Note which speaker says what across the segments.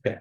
Speaker 1: Okay.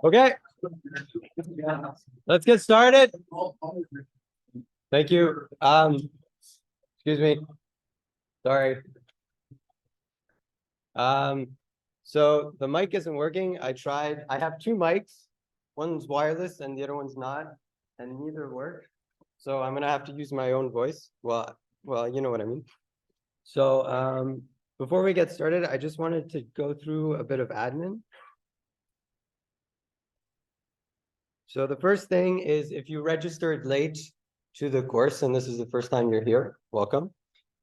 Speaker 1: Okay, let's get started. Thank you. Excuse me. Sorry. So the mic isn't working. I tried. I have two mics. One's wireless and the other one's not, and neither work. So I'm gonna have to use my own voice. Well, you know what I mean. So before we get started, I just wanted to go through a bit of admin. So the first thing is if you registered late to the course, and this is the first time you're here, welcome.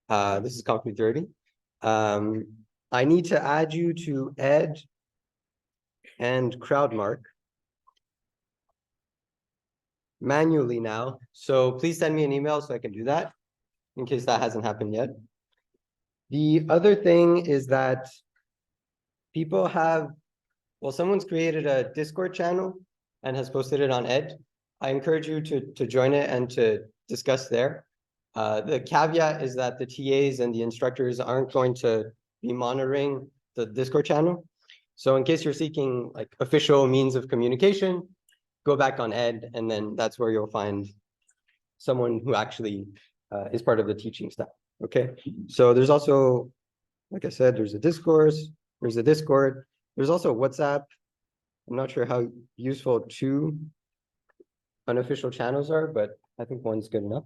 Speaker 1: This is Company 30. I need to add you to Ed and CrowdMark manually now. So please send me an email so I can do that in case that hasn't happened yet. The other thing is that people have, well, someone's created a Discord channel and has posted it on Ed. I encourage you to join it and to discuss there. The caveat is that the TAs and the instructors aren't going to be monitoring the Discord channel. So in case you're seeking like official means of communication, go back on Ed, and then that's where you'll find someone who actually is part of the teaching staff. Okay, so there's also, like I said, there's a Discord, there's also WhatsApp. I'm not sure how useful two unofficial channels are, but I think one's good enough.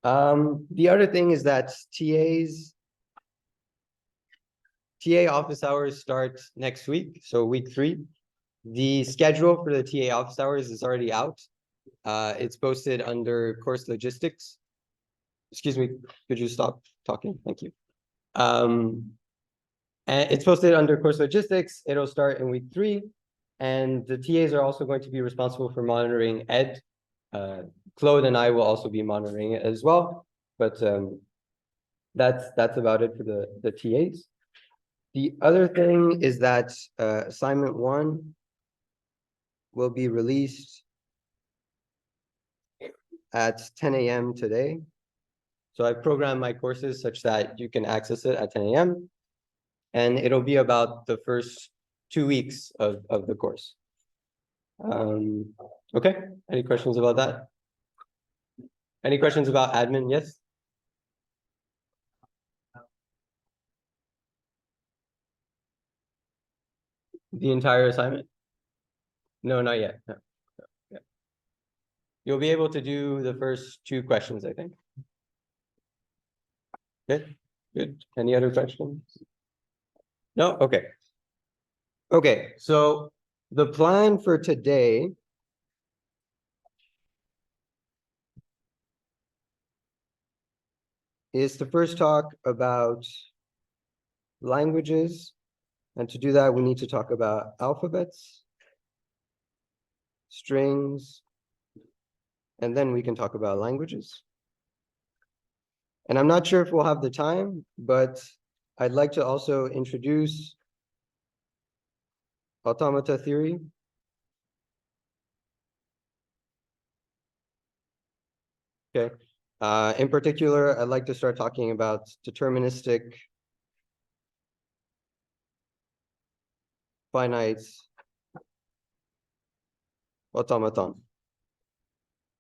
Speaker 1: The other thing is that TA office hours start next week, so week 3. The schedule for the TA office hours is already out. It's posted under course logistics. Excuse me, could you stop talking? Thank you. And it's posted under course logistics. It'll start in week 3. And the TAs are also going to be responsible for monitoring Ed. Claude and I will also be monitoring it as well. But that's about it for the TAs. The other thing is that assignment 1 will be released at 10 a.m. today. So I programmed my courses such that you can access it at 10 a.m. And it'll be about the first 2 weeks of the course. Okay, any questions about that? Any questions about admin? Yes? The entire assignment? No, not yet. No. Yeah. You'll be able to do the first 2 questions, I think. Okay, good. Any other questions? No? Okay. Okay, so the plan for today is to first talk about languages. And to do that, we need to talk about alphabets, strings, and then we can talk about languages. And I'm not sure if we'll have the time, but I'd like to also introduce automata theory. Okay. In particular, I'd like to start talking about deterministic finite automaton.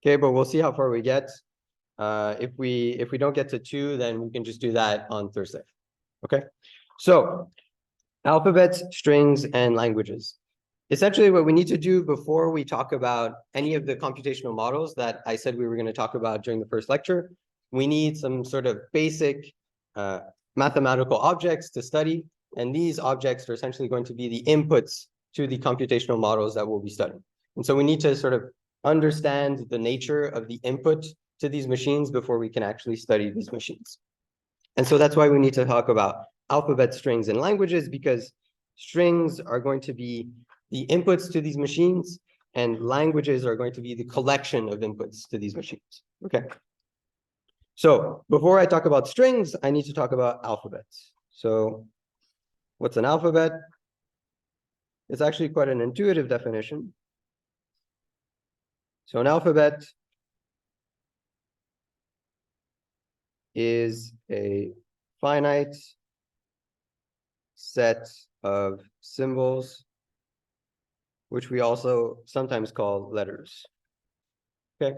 Speaker 1: Okay, but we'll see how far we get. If we don't get to 2, then we can just do that on Thursday. Okay, so alphabets, strings, and languages. Essentially, what we need to do before we talk about any of the computational models that I said we were going to talk about during the first lecture we need some sort of basic mathematical objects to study. And these objects are essentially going to be the inputs to the computational models that we'll be studying. And so we need to sort of understand the nature of the input to these machines before we can actually study these machines. And so that's why we need to talk about alphabet strings and languages, because strings are going to be the inputs to these machines, and languages are going to be the collection of inputs to these machines. Okay. So before I talk about strings, I need to talk about alphabets. So what's an alphabet? It's actually quite an intuitive definition. So an alphabet is a finite set of symbols, which we also sometimes call letters. Okay.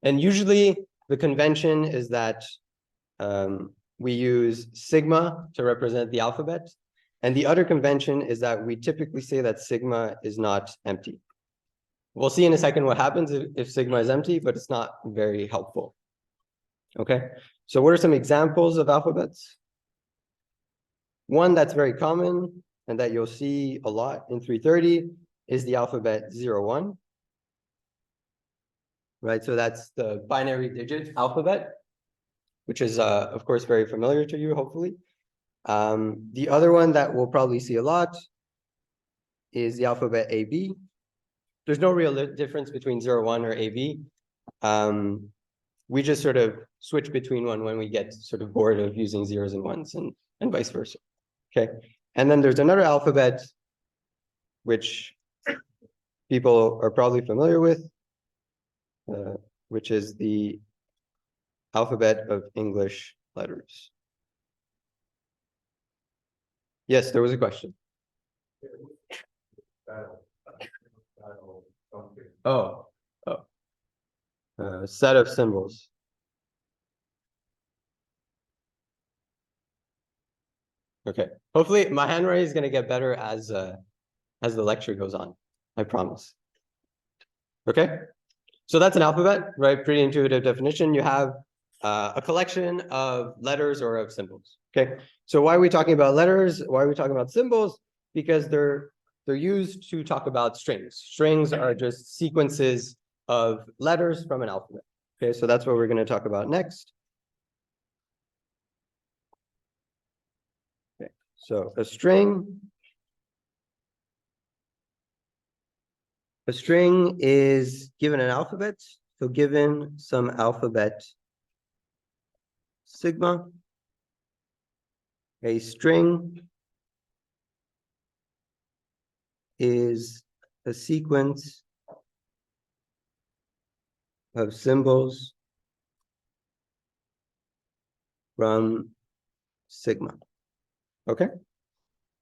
Speaker 1: And usually the convention is that we use sigma to represent the alphabet. And the other convention is that we typically say that sigma is not empty. We'll see in a second what happens if sigma is empty, but it's not very helpful. Okay, so what are some examples of alphabets? One that's very common and that you'll see a lot in 330 is the alphabet 01. Right, so that's the binary digit alphabet, which is, of course, very familiar to you, hopefully. The other one that we'll probably see a lot is the alphabet AB. There's no real difference between 01 or AB. We just sort of switch between one when we get sort of bored of using zeros and ones and vice versa. Okay, and then there's another alphabet which people are probably familiar with, which is the alphabet of English letters. Yes, there was a question. Oh, set of symbols. Okay, hopefully my handwriting is going to get better as the lecture goes on. I promise. Okay, so that's an alphabet, right? Pretty intuitive definition. You have a collection of letters or of symbols. Okay, so why are we talking about letters? Why are we talking about symbols? Because they're used to talk about strings. Strings are just sequences of letters from an alphabet. Okay, so that's what we're going to talk about next. Okay, so a string is given an alphabet. So given some alphabet sigma, a string is a sequence of symbols from sigma. Okay.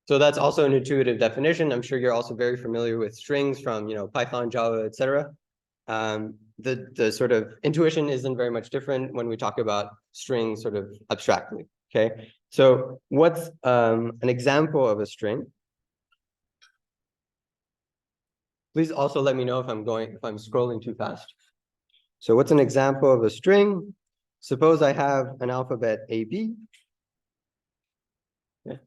Speaker 1: So that's also an intuitive definition. I'm sure you're also very familiar with strings from, Python, Java, etc. The sort of intuition isn't very much different when we talk about strings sort of abstractly. Okay. So what's an example of a string? Please also let me know if I'm scrolling too fast. So what's an example of a string? Suppose I have an alphabet AB. Okay.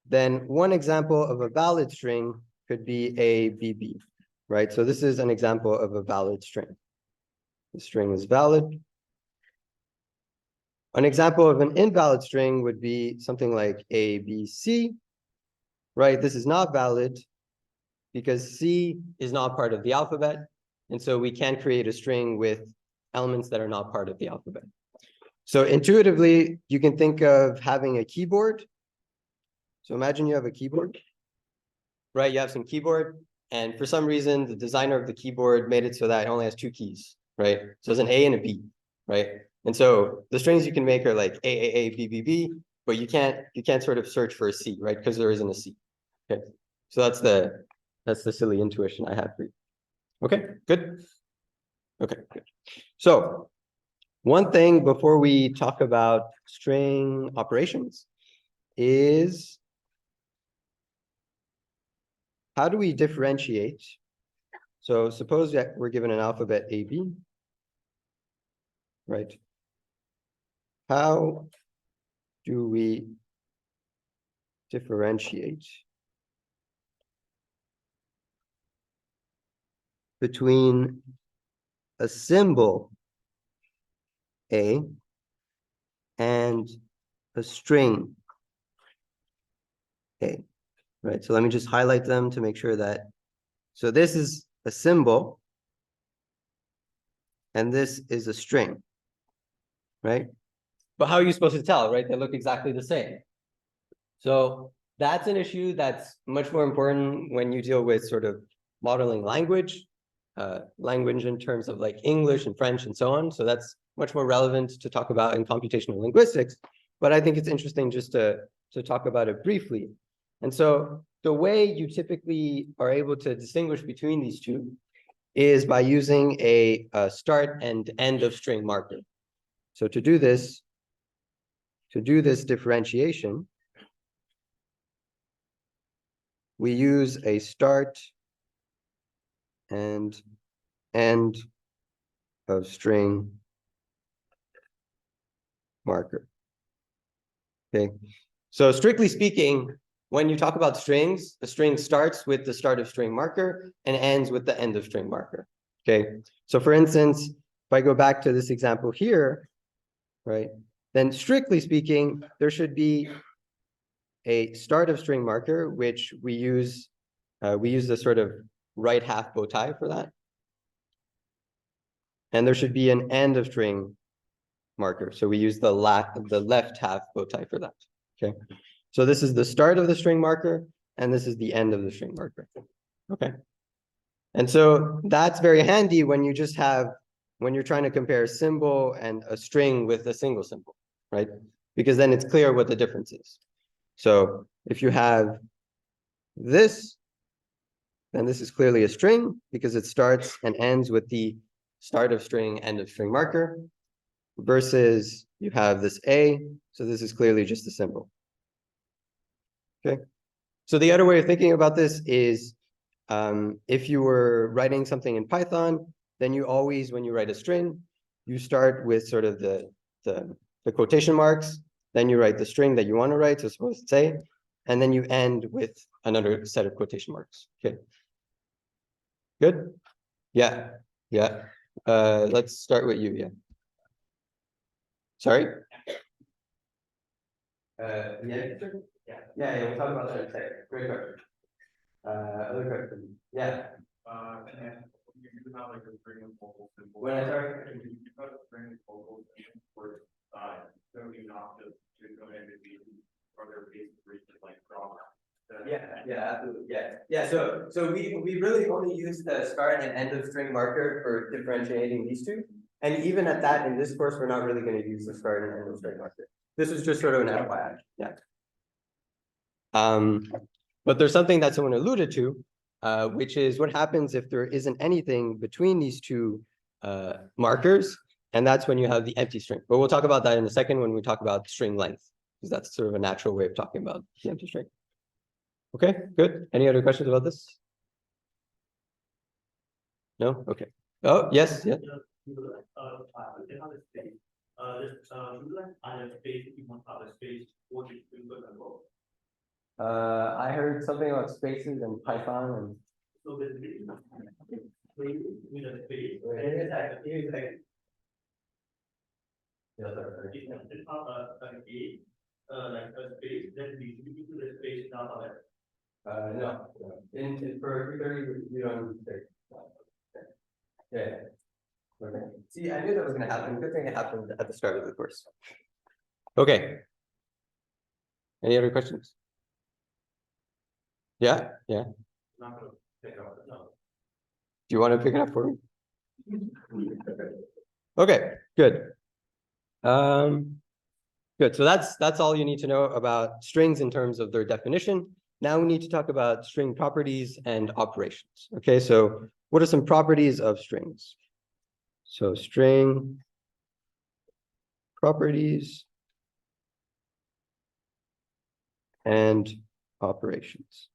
Speaker 1: Then one example of a valid string could be ABB, right? So this is an example of a valid string. The string is valid. An example of an invalid string would be something like ABC, right? This is not valid because C is not part of the alphabet. And so we can't create a string with elements that are not part of the alphabet. So intuitively, you can think of having a keyboard. So imagine you have a keyboard, right? You have some keyboard, and for some reason, the designer of the keyboard made it so that it only has two keys, right? So there's an A and a B, right? And so the strings you can make are like A, B, B, B, but you can't sort of search for a C, right? Because there isn't a C. Okay, so that's the silly intuition I had for you. Okay, good. Okay, good. So one thing before we talk about string operations is how do we differentiate? So suppose that we're given an alphabet AB, right? how do we differentiate between a symbol A and a string A, right? So let me just highlight them to make sure that, so this is a symbol and this is a string, right? But how are you supposed to tell, right? They look exactly the same. So that's an issue that's much more important when you deal with sort of modeling language, language in terms of like English and French and so on. So that's much more relevant to talk about in computational linguistics. But I think it's interesting just to talk about it briefly. And so the way you typically are able to distinguish between these two is by using a start and end of string marker. So to do this differentiation, we use a start and end of string marker. Okay, so strictly speaking, when you talk about strings, a string starts with the start of string marker and ends with the end of string marker. Okay, so for instance, if I go back to this example here, right, then strictly speaking, there should be a start of string marker, which we use the sort of right half bow tie for that. And there should be an end of string marker. So we use the left half bow tie for that. Okay. So this is the start of the string marker, and this is the end of the string marker. Okay. And so that's very handy when you just have, when you're trying to compare a symbol and a string with a single symbol, right? Because then it's clear what the difference is. So if you have this, then this is clearly a string because it starts and ends with the start of string, end of string marker, versus you have this A, so this is clearly just a symbol. Okay. So the other way of thinking about this is if you were writing something in Python, then you always, when you write a string, you start with sort of the quotation marks, then you write the string that you want to write, so suppose it's A, and then you end with another set of quotation marks. Okay. Good? Yeah. Yeah. Let's start with you. Yeah. Sorry? Yeah. Yeah, we'll talk about that in a second. Great question. Other question. Yeah. When I start, yeah, absolutely. Yeah. So we really only use the start and end of string marker for differentiating these two. And even at that, in this course, we're not really going to use the start and end of string marker. This is just sort of an FYI. Yeah. But there's something that someone alluded to, which is what happens if there isn't anything between these two markers, and that's when you have the empty string. But we'll talk about that in a second when we talk about string length, because that's sort of a natural way of talking about the empty string. Okay, good. Any other questions about this? No? Okay. Oh, yes, yeah. I heard something about spaces and Python and. So basically, with a space. Like a space, then we to the space now. No. For 30, you don't space. Yeah. Okay. See, I knew that was going to happen. Good thing it happened at the start of the course. Okay. Any other questions? Yeah. Yeah. Not going to pick up. No. Do you want to pick it up for me? Okay. Good. Good. So that's all you need to know about strings in terms of their definition. Now we need to talk about string properties and operations. Okay. So what are some properties of strings? So string properties and operations.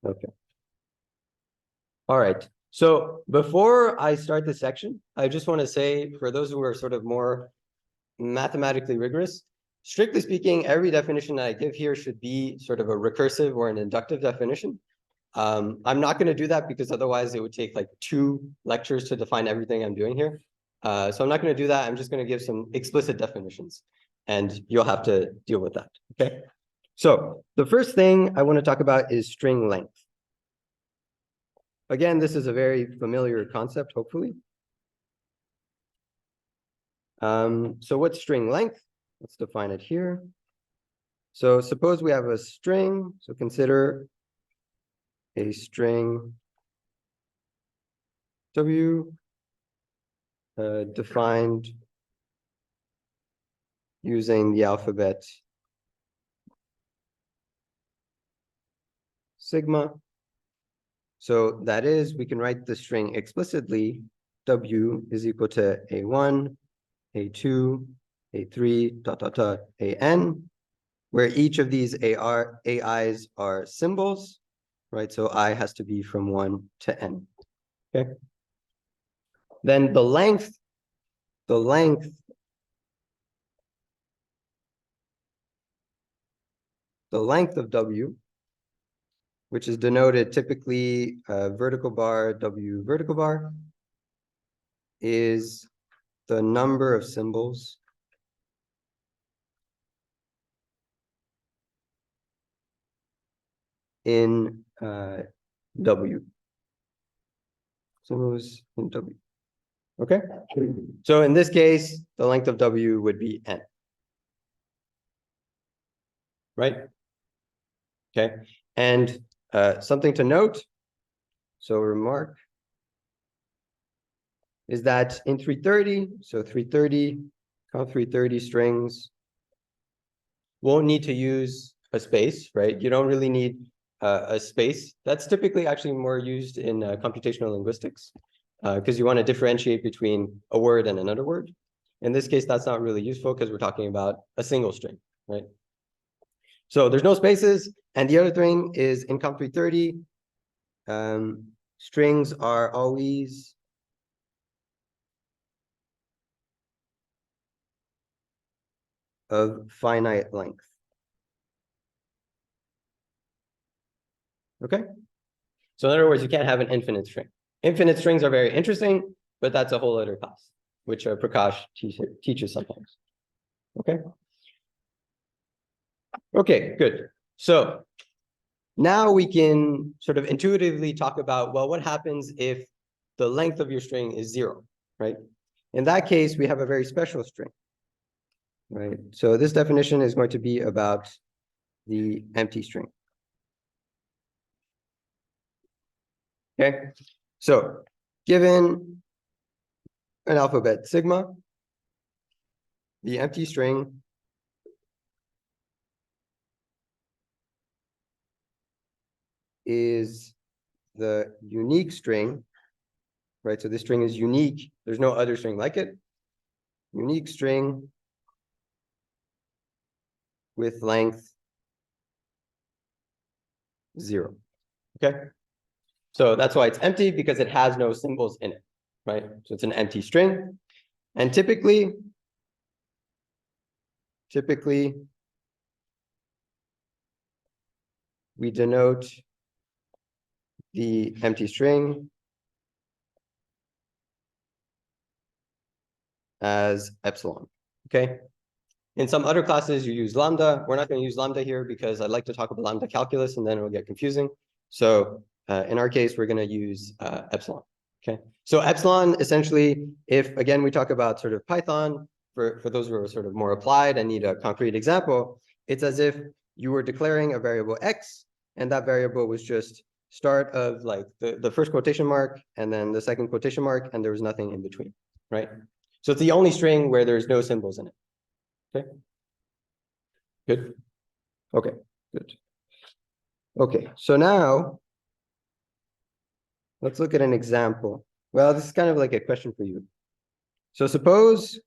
Speaker 1: Okay. All right. So before I start this section, I just want to say, for those who are sort of more mathematically rigorous, strictly speaking, every definition that I give here should be sort of a recursive or an inductive definition. I'm not going to do that because otherwise it would take like 2 lectures to define everything I'm doing here. So I'm not going to do that. I'm just going to give some explicit definitions, and you'll have to deal with that. Okay. So the first thing I want to talk about is string length. Again, this is a very familiar concept, hopefully. So what's string length? Let's define it here. So suppose we have a string. So consider a string W defined using the alphabet sigma. So that is, we can write the string explicitly. W is equal to A1, A2, A3, ... AN, where each of these AIs are symbols, right? So I has to be from 1 to N. Okay. Then the length of W, which is denoted typically vertical bar W vertical bar, is the number of symbols in W. Symbols in W. Okay. So in this case, the length of W would be N. Right? Okay. And something to note, so remark, is that in 330, so 330, count 330 strings won't need to use a space, right? You don't really need a space. That's typically actually more used in computational linguistics because you want to differentiate between a word and another word. In this case, that's not really useful because we're talking about a single string, right? So there's no spaces. And the other thing is in comp 330, strings are always of finite length. Okay. So in other words, you can't have an infinite string. Infinite strings are very interesting, but that's a whole other class, which Prakash teaches sometimes. Okay. Okay, good. So now we can sort of intuitively talk about, well, what happens if the length of your string is 0, right? In that case, we have a very special string, right? So this definition is going to be about the empty string. Okay, so given an alphabet sigma, the empty string is the unique string, right? So this string is unique. There's no other string like it. Unique string with length 0. Okay. So that's why it's empty, because it has no symbols in it, right? So it's an empty string. And typically we denote the empty string as epsilon, okay? In some other classes, you use lambda. We're not going to use lambda here because I'd like to talk about lambda calculus, and then it'll get confusing. So in our case, we're going to use epsilon, okay? So epsilon, essentially, if, again, we talk about sort of Python, for those who are sort of more applied and need a concrete example, it's as if you were declaring a variable x, and that variable was just start of like the first quotation mark, and then the second quotation mark, and there was nothing in between, right? So it's the only string where there's no symbols in it. Okay. Good. Okay, good. Okay, so now let's look at an example. Well, this is kind of like a question for you. So suppose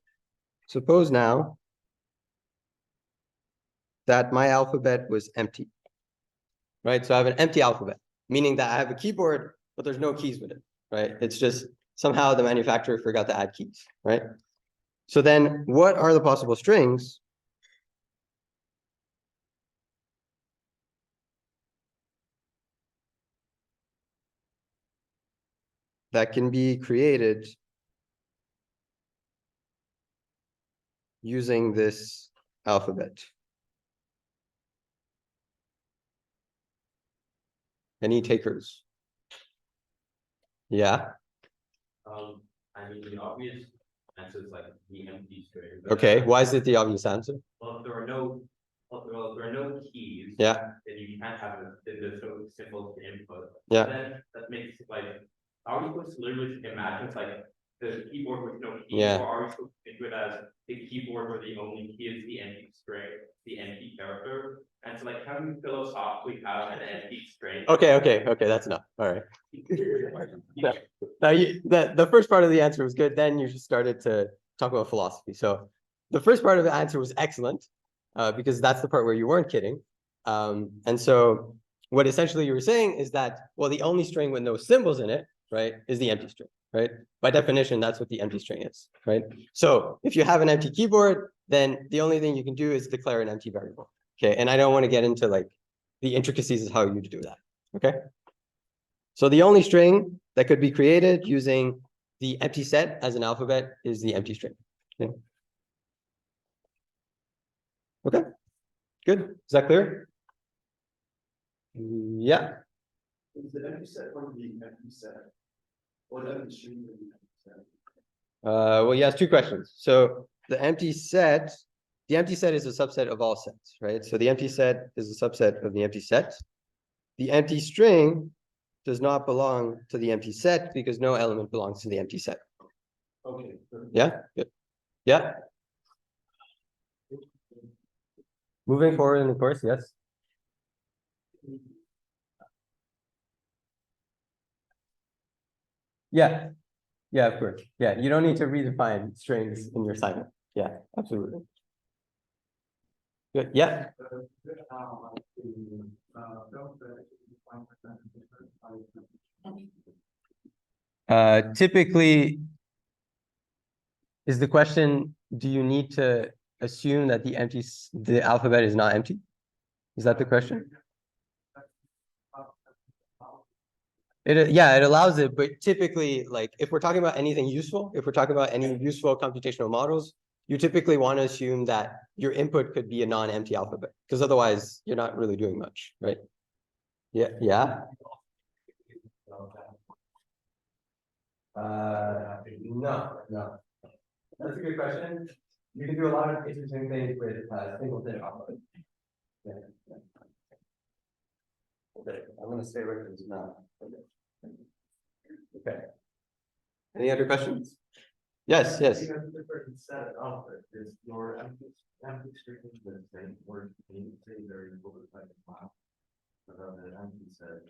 Speaker 1: now that my alphabet was empty, right? So I have an empty alphabet, meaning that I have a keyboard, but there's no keys with it. right? It's just somehow the manufacturer forgot to add keys, right? So then what are the possible strings that can be created using this alphabet? Any takers? Yeah.
Speaker 2: I mean, the obvious answer is like the empty string.
Speaker 1: Okay. Why is it the obvious answer?
Speaker 2: Well, if there are no, well, if there are no keys.
Speaker 1: Yeah.
Speaker 2: Then you can't have it. Then there's no symbols to input.
Speaker 1: Yeah.
Speaker 2: Then that makes it like, are we supposed to literally imagine it's like the keyboard with no keys,
Speaker 1: Yeah.
Speaker 2: or are we supposed to think of it as the keyboard where the only key is the empty string, the empty character? And so like, how do you philosophically have an empty string?
Speaker 1: Okay, that's enough. All right. Now the first part of the answer was good. Then you just started to talk about philosophy. So the first part of the answer was excellent, because that's the part where you weren't kidding. And so what essentially you were saying is that, well, the only string with no symbols in it, right, is the empty string, right? By definition, that's what the empty string is, right? So if you have an empty keyboard, then the only thing you can do is declare an empty variable. Okay, and I don't want to get into like the intricacies of how you do that. Okay. So the only string that could be created using the empty set as an alphabet is the empty string. Okay. Okay. Good. Is that clear? Yeah.
Speaker 3: Is the empty set going to be empty set? Or the empty string will be empty set?
Speaker 1: Well, yes, two questions. So the empty set is a subset of all sets, right? So the empty set is a subset of the empty set. The empty string does not belong to the empty set because no element belongs to the empty set.
Speaker 3: Okay.
Speaker 1: Yeah, good. Yeah. Moving forward in the course, yes. Yeah. Yeah, of course. Yeah, you don't need to redefine strings in your assignment. Yeah, absolutely. Good. Yeah. Typically, is the question, do you need to assume that the alphabet is not empty? Is that the question? Yeah, it allows it, but typically, like if we're talking about anything useful, if we're talking about any useful computational models, you typically want to assume that your input could be a non-empty alphabet, because otherwise you're not really doing much, right? Yeah, yeah. No. That's a good question. You can do a lot of interesting things with singleton alphabet. Yeah. Okay, I'm gonna stay with this now. Okay. Any other questions? Yes.
Speaker 3: Different set of alphabet is your empty string the same word being say variable type of file. But the empty set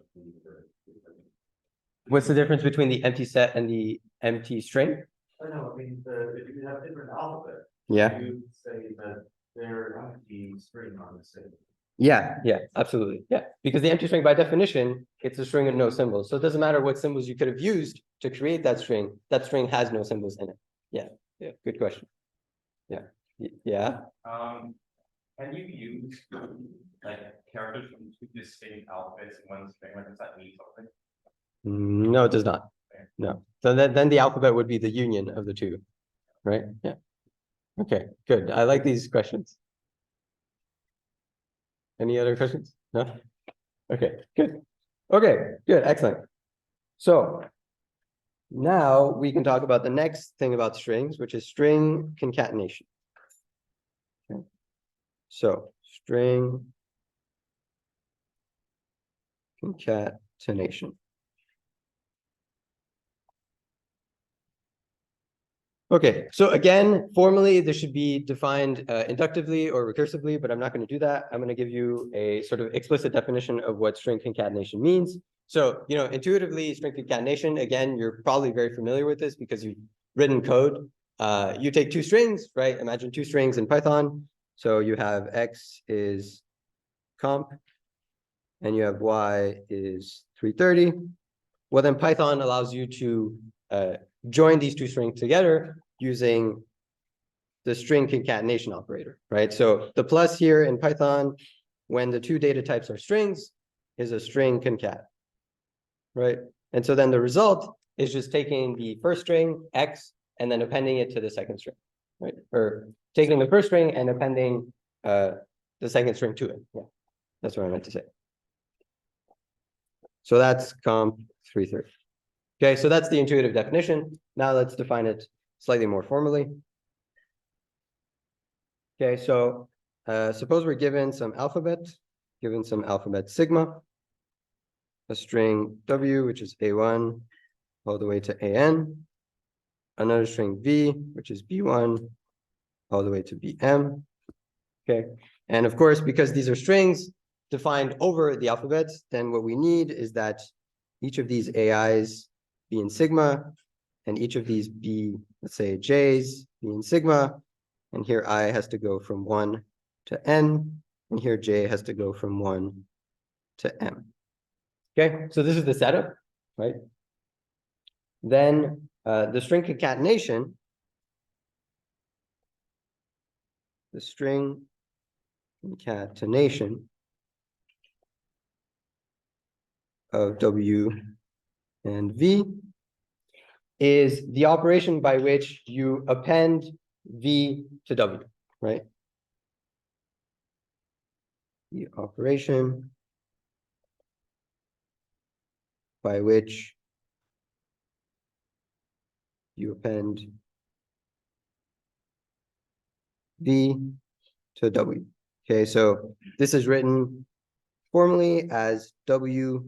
Speaker 1: What's the difference between the empty set and the empty string?
Speaker 3: I know, I mean, if you have different alphabet.
Speaker 1: Yeah.
Speaker 3: You say that they're empty string on the same.
Speaker 1: Yeah, absolutely. Yeah, because the empty string by definition, it's a string with no symbols. So it doesn't matter what symbols you could have used to create that string has no symbols in it. Yeah, good question. Yeah.
Speaker 2: Can you use like characters from two distinct alphabets in one string? Like, does that mean something?
Speaker 1: No, it does not. No. So then the alphabet would be the union of the two, right? Yeah. Okay, good. I like these questions. Any other questions? No? Okay, good. Okay, good, excellent. So now we can talk about the next thing about strings, which is string concatenation. Okay. So string concatenation. Okay, so again, formally, this should be defined inductively or recursively, but I'm not going to do that. I'm going to give you a sort of explicit definition of what string concatenation means. So, intuitively, string concatenation, again, you're probably very familiar with this because you've written code. You take two strings, right? Imagine two strings in Python. So you have X is comp, and you have Y is 330. Well, then Python allows you to join these two strings together using the string concatenation operator, right? So the plus here in Python, when the two data types are strings, is a string concat, right? And so then the result is just taking the first string, X, and then appending it to the second string, right? Or taking the first string and appending the second string to it. Yeah, that's what I meant to say. So that's comp 330. Okay, so that's the intuitive definition. Now let's define it slightly more formally. Okay, so suppose we're given some alphabet sigma, a string W, which is A1, all the way to AN, another string V, which is B1, all the way to BM. Okay, and of course, because these are strings defined over the alphabet, then what we need is that each of these AIs be in sigma, and each of these be, let's say, J's be in sigma, and here I has to go from 1 to N, and here J has to go from 1 to M. Okay, so this is the setup, right? Then the string concatenation, of W and V is the operation by which you append V to W, right? The operation by which you append V to W. Okay, so this is written formally as W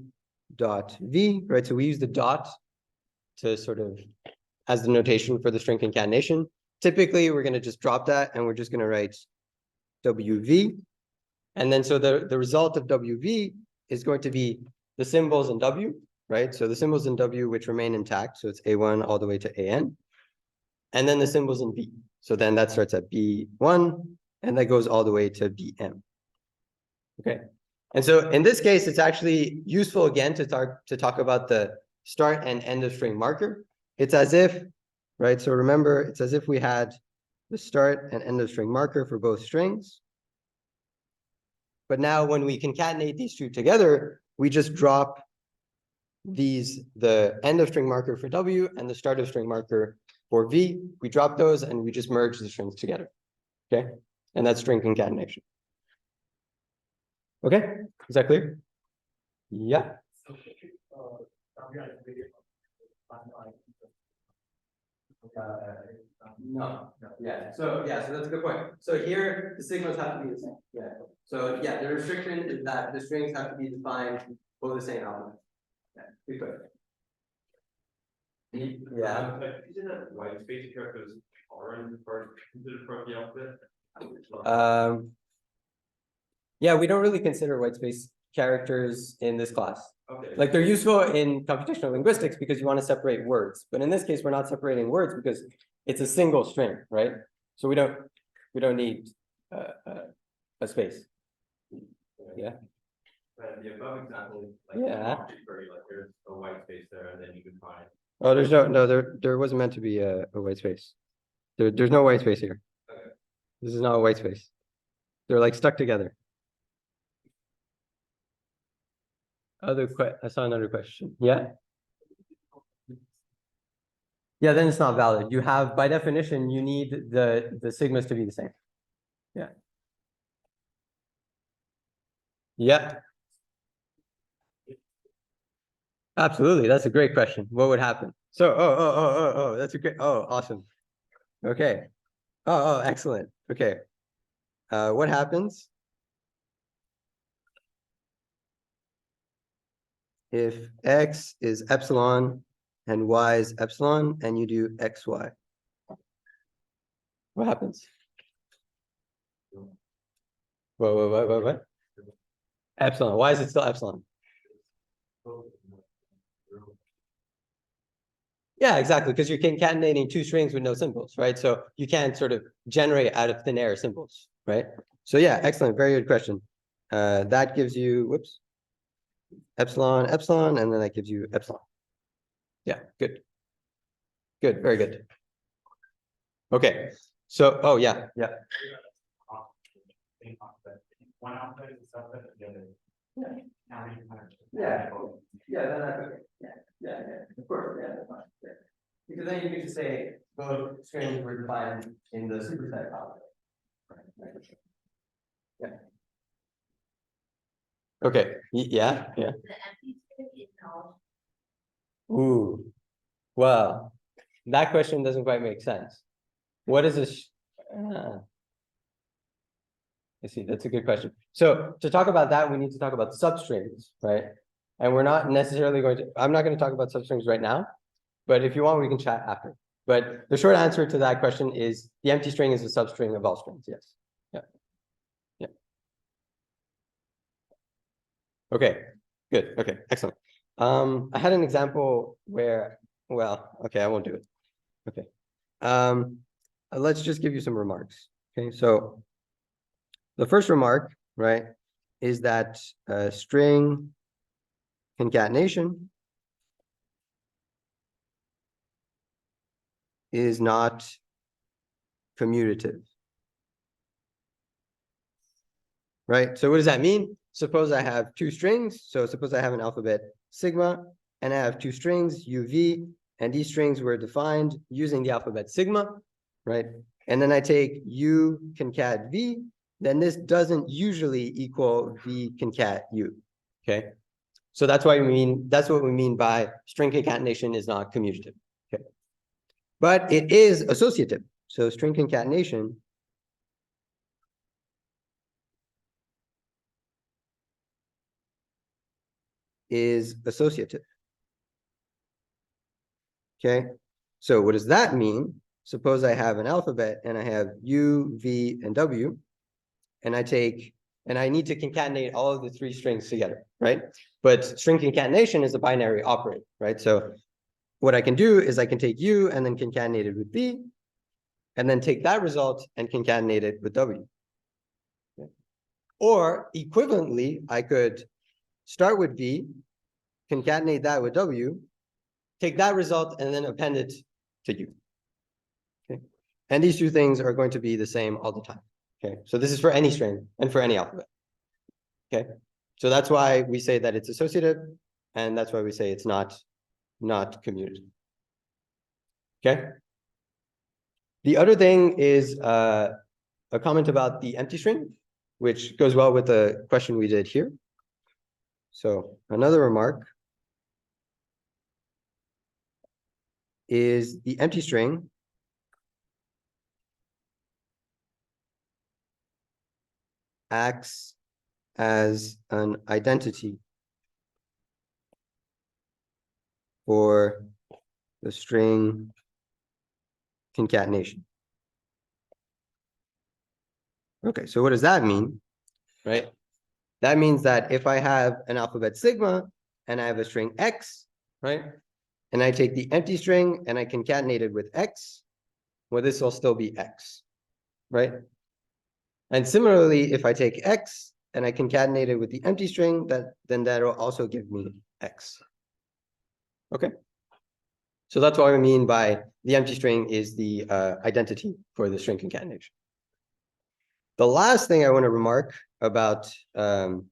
Speaker 1: dot V, right? So we use the dot to sort of as the notation for the string concatenation. Typically, we're going to just drop that and we're just going to write WV. And then so the result of WV is going to be the symbols in W, right? So the symbols in W which remain intact. So it's A1 all the way to AN. And then the symbols in B. So then that starts at B1 and that goes all the way to BM. Okay. And so in this case, it's actually useful again to talk about the start and end of string marker. It's as if, right? So remember, it's as if we had the start and end of string marker for both strings. But now when we concatenate these two together, we just drop the end of string marker for W and the start of string marker for V. We drop those and we just merge the strings together. Okay. And that's string concatenation. Okay, is that clear? Yeah. No, yeah, so that's a good point. So here, the sigmas have to be the same. Yeah. So yeah, the restriction is that the strings have to be defined for the same alphabet. Yeah, good question. Yeah.
Speaker 2: Isn't that white space characters orange or considered part of the alphabet?
Speaker 1: Yeah, we don't really consider white space characters in this class.
Speaker 2: Okay.
Speaker 1: Like they're useful in computational linguistics because you want to separate words. But in this case, we're not separating words because it's a single string, right? So we don't need a space. Yeah.
Speaker 2: But the above example, like
Speaker 1: Yeah.
Speaker 2: like there's a white space there, and then you can find.
Speaker 1: Oh, there wasn't meant to be a white space. There's no white space here.
Speaker 2: Okay.
Speaker 1: This is not a white space. They're like stuck together. I saw another question. Yeah. Yeah, then it's not valid. You have, by definition, you need the sigmas to be the same. Yeah. Yeah. Absolutely. That's a great question. What would happen? So, that's a great, awesome. Okay. Oh, excellent. Okay. What happens if X is epsilon and Y is epsilon and you do XY? What happens? What? Epsilon. Why is it still epsilon? Yeah, exactly, because you're concatenating two strings with no symbols, right? So you can't sort of generate out of thin air symbols, right? So yeah, excellent, very good question. That gives you, epsilon, and then that gives you epsilon. Yeah, good. Good, very good. Okay, so, oh, yeah, yeah.
Speaker 3: One alphabet is a subset of the other. Now you kind of.
Speaker 1: Yeah, then that's okay. Yeah, of course, yeah, that's fine. Yeah. Because then you can just say both strings were defined in the superset alphabet. Yeah. Okay, yeah.
Speaker 4: The empty string is null.
Speaker 1: Ooh, well, that question doesn't quite make sense. What is this? I see, that's a good question. So to talk about that, we need to talk about substrings, right? And we're not necessarily going to, I'm not going to talk about substrings right now, but if you want, we can chat after. But the short answer to that question is the empty string is a substring of all strings, yes. Yeah. Okay, good, okay, excellent. I had an example where, well, okay, I won't do it. Okay. Let's just give you some remarks. Okay, so the first remark, right, is that string concatenation is not commutative. Right, so what does that mean? Suppose I have two strings. So suppose I have an alphabet sigma, and I have two strings uv, and these strings were defined using the alphabet sigma, right? And then I take u concat v, then this doesn't usually equal v concat u, okay? So that's why that's what we mean by string concatenation is not commutative, okay? But it is associative. So string concatenation is associative. Okay, so what does that mean? Suppose I have an alphabet and I have U, V, and W, and I need to concatenate all of the three strings together, right? But string concatenation is a binary operator, right? So what I can do is I can take U and then concatenate it with V, and then take that result and concatenate it with W. Okay. Or equivalently, I could start with V, concatenate that with W, take that result and then append it to U. Okay. And these two things are going to be the same all the time. Okay. So this is for any string and for any alphabet. Okay. So that's why we say that it's associative, and that's why we say it's not commutative. Okay. The other thing is a comment about the empty string, which goes well with the question we did here. So another remark is the empty string acts as an identity for the string concatenation. Okay, so what does that mean, right? That means that if I have an alphabet sigma and I have a string x, right? And I take the empty string and I concatenate it with x, well, this will still be x, right? And similarly, if I take x and I concatenate it with the empty string, then that'll also give me x. Okay. So that's what I mean by the empty string is the identity for the string concatenation. The last thing I want to remark about the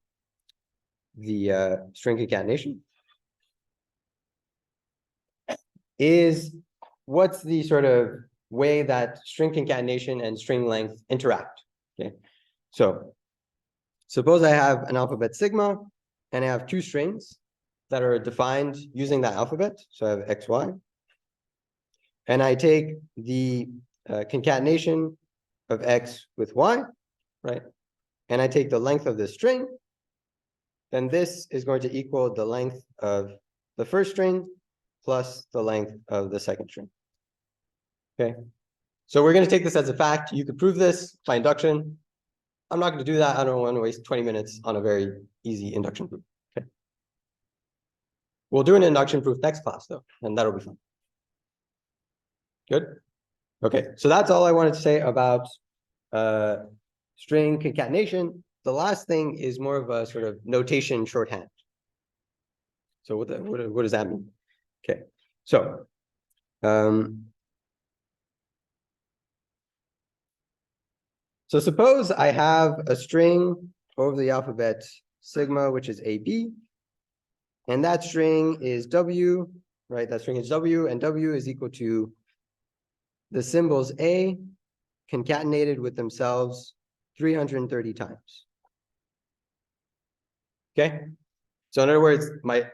Speaker 1: string concatenation is what's the sort of way that string concatenation and string length interact. Okay, so suppose I have an alphabet sigma and I have two strings that are defined using that alphabet. So I have x, y, and I take the concatenation of x with y, right? And I take the length of this string, then this is going to equal the length of the first string plus the length of the second string. Okay, so we're going to take this as a fact. You could prove this by induction. I'm not going to do that. I don't want to waste 20 minutes on a very easy induction proof. Okay, we'll do an induction proof next class though, and that'll be fun. Good. Okay, so that's all I wanted to say about string concatenation. The last thing is more of a sort of notation shorthand. So what does that mean? Okay, So, so suppose I have a string over the alphabet sigma, which is AB, and that string is W, right? That string is W, and W is equal to the symbols A concatenated with themselves 330 times. Okay, so in other words,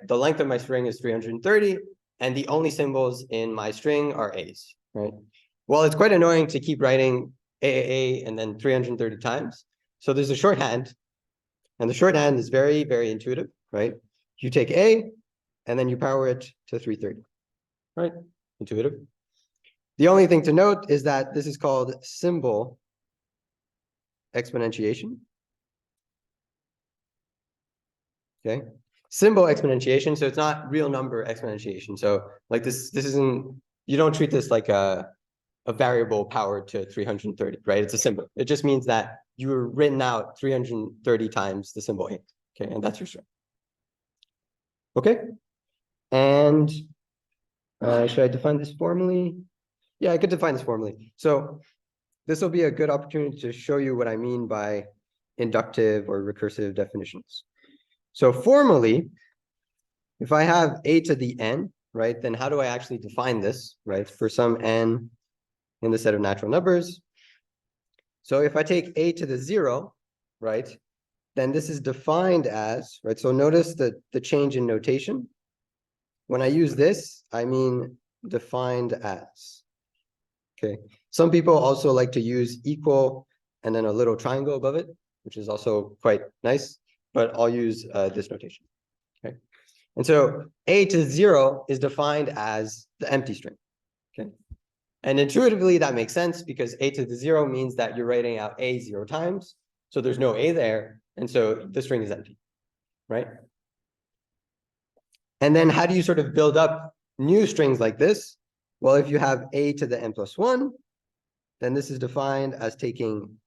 Speaker 1: the length of my string is 330, and the only symbols in my string are A's, right? Well, it's quite annoying to keep writing A, and then 330 times. So there's a shorthand, and the shorthand is very, very intuitive, right? You take A, and then you power it to 330, right? Intuitive. The only thing to note is that this is called symbol exponentiation. Okay, symbol exponentiation. So it's not real number exponentiation. So like this isn't, you don't treat this like a variable powered to 330, right? It's a symbol. It just means that you were written out 330 times the symbol A. Okay, and that's your string. Okay, and should I define this formally? Yeah, I could define this formally. So this will be a good opportunity to show you what I mean by inductive or recursive definitions. So formally, if I have a to the n, right, then how do I actually define this, right, for some n in the set of natural numbers? So if I take a to the 0, right, then this is defined as, right, so notice the change in notation. When I use this, I mean defined as. Okay, some people also like to use equal and then a little triangle above it, which is also quite nice, but I'll use this notation. Okay, and so a to 0 is defined as the empty string. Okay, and intuitively that makes sense because a to the 0 means that you're writing out a 0 times, so there's no a there, and so the string is empty, right? And then how do you sort of build up new strings like this? Well, if you have a to the n plus 1, then this is defined as taking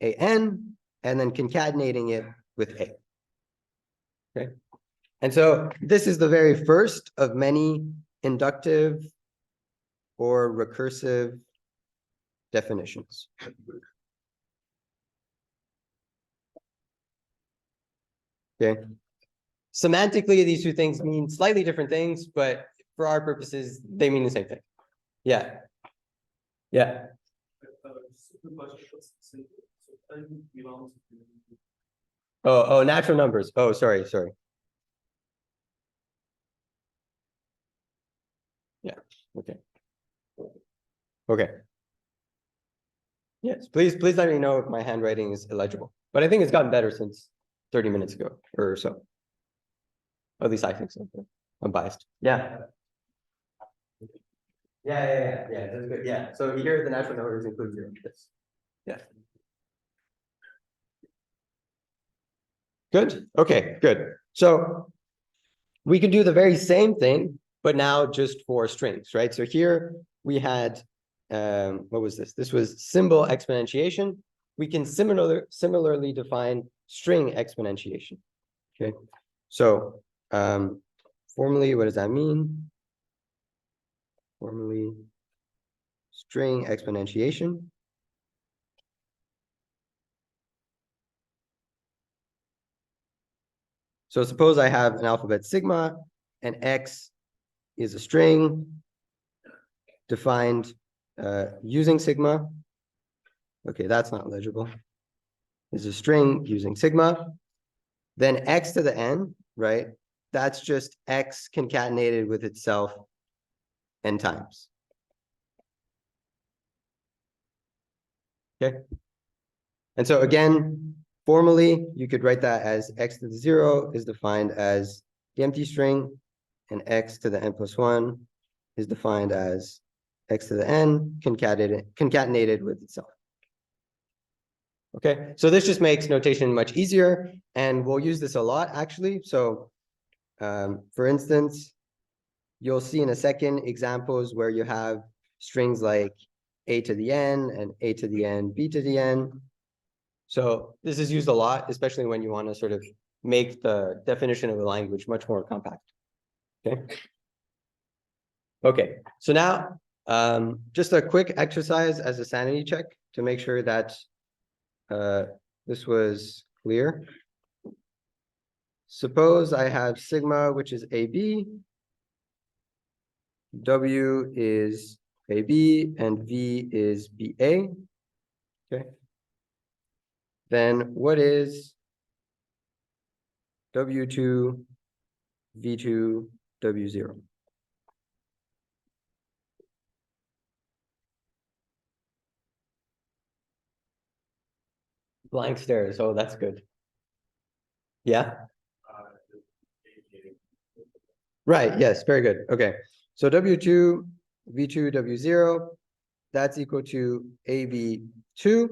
Speaker 1: a n and then concatenating it with a. Okay, and so this is the very first of many inductive or recursive definitions. Okay, semantically, these two things mean slightly different things, but for our purposes, they mean the same thing. Yeah. Yeah. Oh, natural numbers. Oh, sorry. Yeah. Okay. Okay. Yes, please let me know if my handwriting is illegible. But I think it's gotten better since 30 minutes ago or so. At least I think so. I'm biased. Yeah. Yeah. That's good. Yeah. So here the natural numbers include 0. Yes. Yeah. Good. Okay, good. So we could do the very same thing, but now just for strings, right? So here we had, what was this? This was symbol exponentiation. We can similarly define string exponentiation. Okay, so formally, what does that mean? Formally, string exponentiation. So suppose I have an alphabet sigma and x is a string defined using sigma. Okay, that's not legible. Is a string using sigma. Then x to the n, right? That's just x concatenated with itself n times. Okay. And so again, formally, you could write that as x to the 0 is defined as the empty string, and x to the n plus 1 is defined as x to the n concatenated with itself. Okay, so this just makes notation much easier, and we'll use this a lot actually. So for instance, you'll see in a second examples where you have strings like a to the n and a to the n, b to the n. So this is used a lot, especially when you want to sort of make the definition of a language much more compact. Okay. Okay, so now, just a quick exercise as a sanity check to make sure that this was clear. Suppose I have sigma, which is AB, W is AB, and V is BA. Okay. Then what is W2, V2, W0? Blank stares. Oh, that's good. Yeah. Right, yes, very good. Okay, so W2, V2, W0, that's equal to AB2,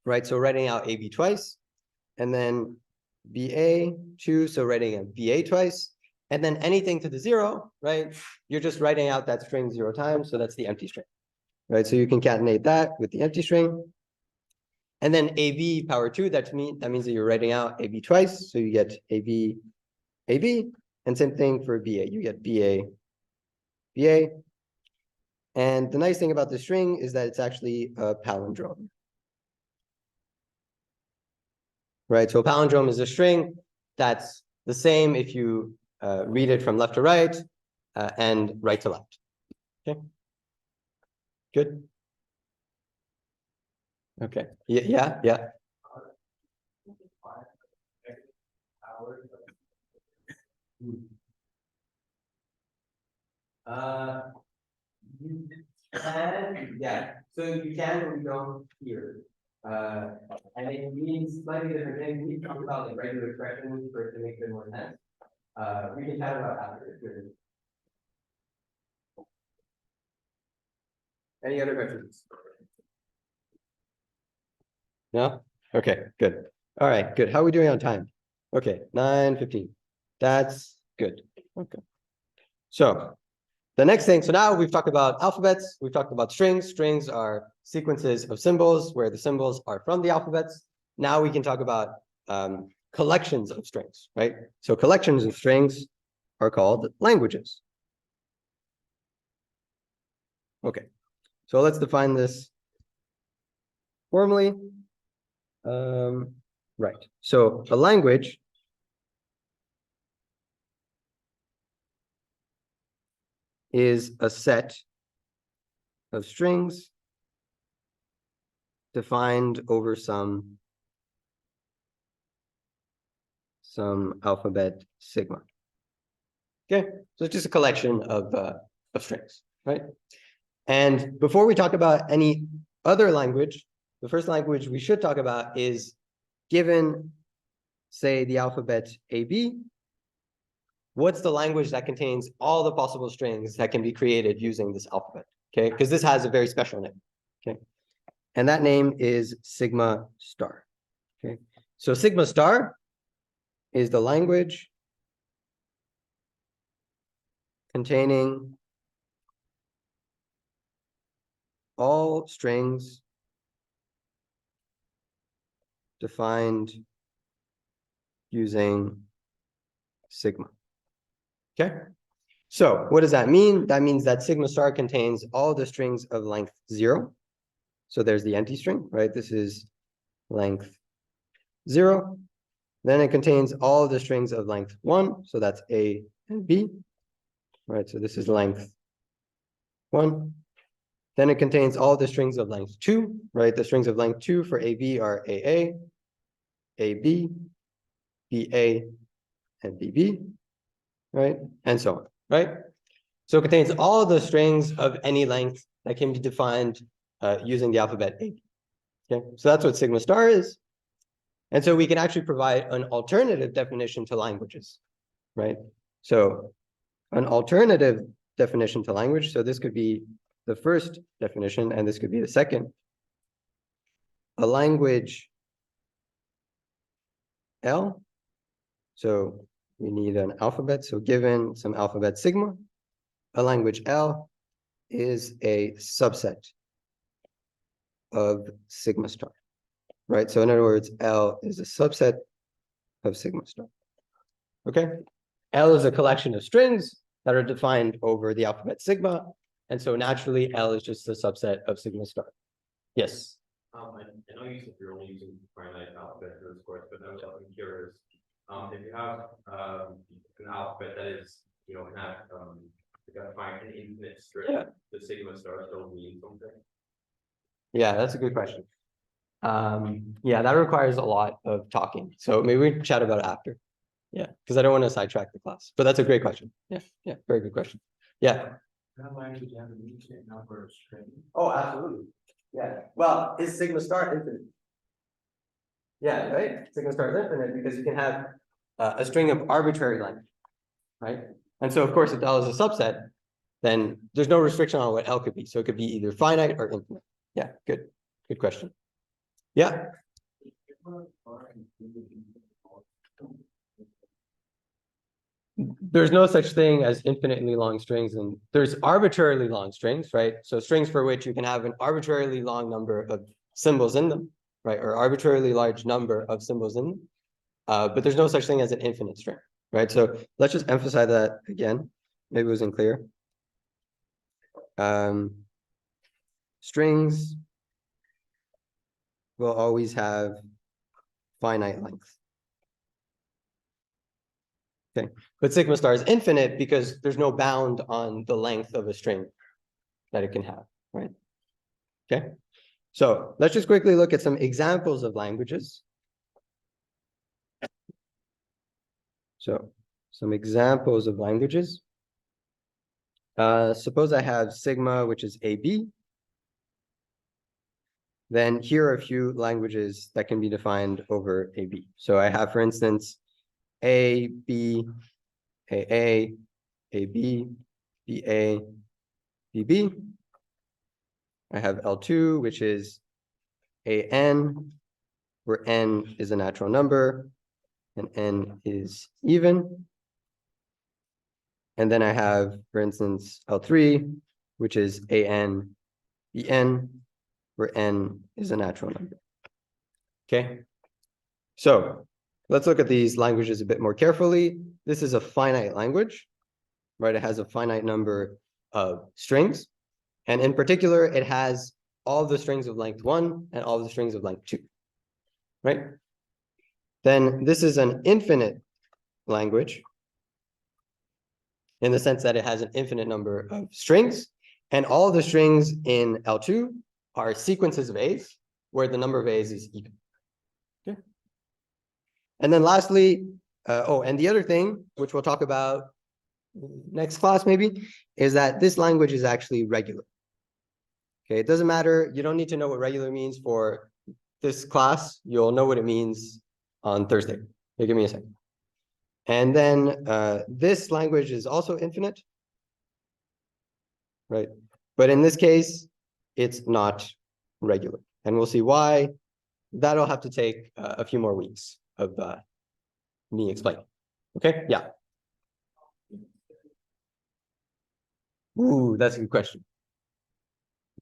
Speaker 1: right? So writing out AB twice, and then BA2, so writing out BA twice, and then anything to the zero, right? You're just writing out that string 0 times, so that's the empty string, right? So you concatenate that with the empty string. And then AB power 2, that means that you're writing out AB twice, so you get AB, AB, and same thing for BA, you get BA, BA. And the nice thing about the string is that it's actually a palindrome. Right, so a palindrome is a string that's the same if you read it from left to right and right to left. Okay, good. Okay, yeah. You can, yeah, so you can, but we don't here. And it means slightly different things. We talk about like regular expressions for it to make a bit more sense. We can chat about after. Any other questions? No? Okay, good. All right, good. How are we doing on time? Okay, 9:15. That's good. Okay. So the next thing, so now we've talked about alphabets, we've talked about strings. Strings are sequences of symbols where the symbols are from the alphabets. Now we can talk about collections of strings, right? So collections of strings are called languages. Okay, so let's define this formally. Right, so a language is a set of strings defined over some alphabet sigma. Okay, so it's just a collection of strings, right? And before we talk about any other language, the first language we should talk about is given, say, the alphabet AB, what's the language that contains all the possible strings that can be created using this alphabet? Okay, because this has a very special name. Okay, and that name is sigma star. Okay, so sigma star is the language containing all strings defined using sigma. Okay, so what does that mean? That means that sigma star contains all the strings of length 0. So there's the empty string, right? This is length 0. Then it contains all the strings of length 1. So that's A and B, right? So this is length 1. Then it contains all the strings of length 2, right? The strings of length 2 for AB are AA, AB, BA, and BB, right? And so on, right? So it contains all the strings of any length that can be defined using the alphabet A. Okay, so that's what sigma star is. And so we can actually provide an alternative definition to languages, right? So an alternative definition to language, so this could be the first definition, and this could be the second. A language L, so we need an alphabet, so given some alphabet sigma, a language L is a subset of sigma star, right? So in other words, L is a subset of sigma star. Okay, L is a collection of strings, that are defined over the alphabet sigma. And so naturally, L is just a subset of sigma star. Yes.
Speaker 2: I know you said you're only using finite alphabet for this course, but I'm curious. If you have an alphabet that is, can have find an infinite string,
Speaker 1: Yeah.
Speaker 2: the sigma star still mean something?
Speaker 1: Yeah, that's a good question. Yeah, that requires a lot of talking. So maybe we chat about it after. Yeah, because I don't want to sidetrack the class, but that's a great question. Yeah, very good question. Yeah.
Speaker 3: That language have an infinite number of strings.
Speaker 1: Oh, absolutely. Yeah. Well, is sigma star infinite? Yeah, right? Sigma star is infinite because you can have a string of arbitrary length, right? And so, of course, if L is a subset, then there's no restriction on what L could be. So it could be either finite or infinite. Yeah, good. Good question. Yeah. There's no such thing as infinitely long strings, and there's arbitrarily long strings, right? So strings for which you can have an arbitrarily long number of symbols in them, right? Or arbitrarily large number of symbols in them. But there's no such thing as an infinite string, right? So let's just emphasize that again. Maybe it wasn't clear. Strings will always have finite length. Okay, but sigma star is infinite because there's no bound on the length of a string that it can have, right? Okay, so let's just quickly look at some examples of languages. So some examples of languages. Suppose I have sigma, which is AB. Then here are a few languages that can be defined over AB. So I have, for instance, A, B, AA, AB, BA, BB. I have L2, which is AN, where N is a natural number and N is even. And then I have, for instance, L3, which is AN, BN, where N is a natural number. Okay, so let's look at these languages a bit more carefully. This is a finite language, right? It has a finite number of strings. And in particular, it has all the strings of length 1 and all the strings of length 2, right? Then this is an infinite language in the sense that it has an infinite number of strings, and all of the strings in L2 are sequences of A's, where the number of A's is even. Okay. And then lastly, and the other thing, which we'll talk about next class maybe, is that this language is actually regular. Okay, it doesn't matter. You don't need to know what regular means for this class. You'll know what it means on Thursday. Hey, give me a second. And then this language is also infinite, right? But in this case, it's not regular. And we'll see why. That'll have to take a few more weeks of me explaining. Okay, yeah. Ooh, that's a good question.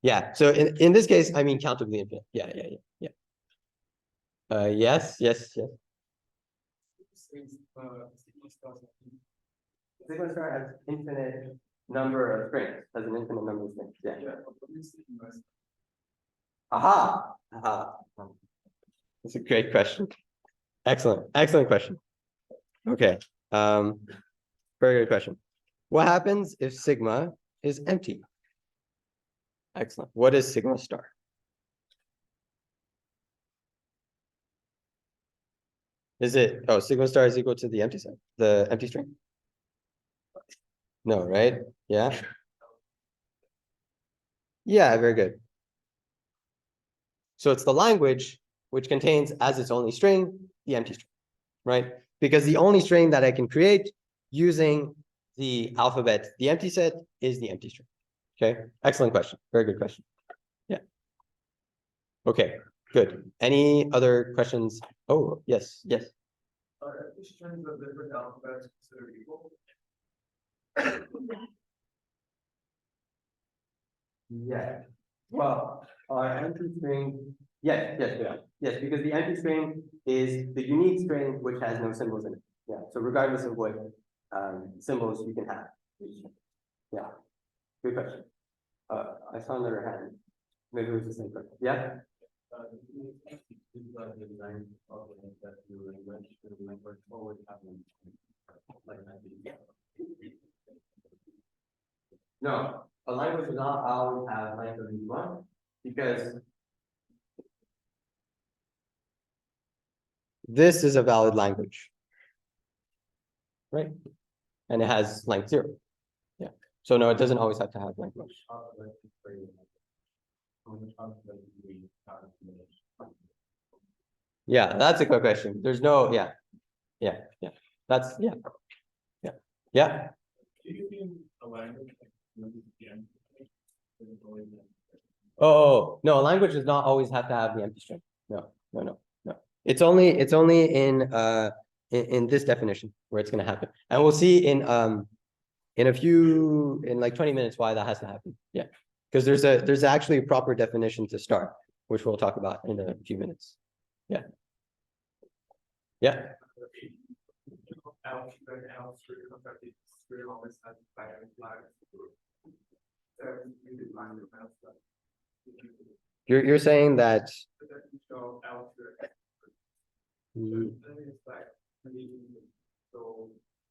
Speaker 1: Yeah, so in this case, I mean countably infinite. Yeah. Yes. Sigma star has infinite number of strings, has an infinite number of strings. Yeah. Aha. That's a great question. Excellent question. Okay. Very good question. What happens if sigma is empty? Excellent. What is sigma star? Is it, sigma star is equal to the empty set, the empty string? No, right? Yeah. Yeah, very good. So it's the language which contains as its only string, the empty string, right? Because the only string that I can create using the alphabet, the empty set, is the empty string. Okay, excellent question. Very good question. Yeah. Okay, good. Any other questions? Oh, yes.
Speaker 3: Are these strings of different alphabets considered equal?
Speaker 1: Yeah. Well, our empty string, yes, because the empty string is the unique string which has no symbols in it. Yeah, so regardless of what symbols you can have. Yeah, good question. I saw another hand. Maybe it was the same question. Yeah? No, a language does not always have length of each one because this is a valid language. Right? And it has length 0. Yeah. So no, it doesn't always have to have length 1. Yeah, that's a good question. There's no, yeah. That's, yeah. Yeah. Oh, no, a language does not always have to have the empty string. No. It's only in this definition where it's going to happen. And we'll see in like 20 minutes why that has to happen. Yeah. Because there's actually a proper definition to start, which we'll talk about in a few minutes. Yeah. You're saying that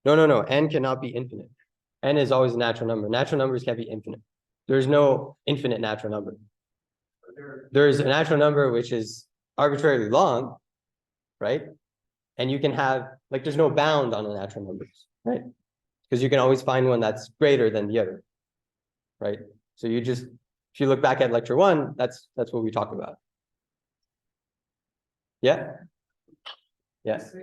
Speaker 1: no, n cannot be infinite. N is always a natural number. Natural numbers can't be infinite. There's no infinite natural number. There's a natural number which is arbitrarily long, right? And you can have, like, there's no bound on the natural numbers, right? Because you can always find one that's greater than the other, right? So you just, if you look back at lecture 1, that's what we talked about. Yeah. Yes.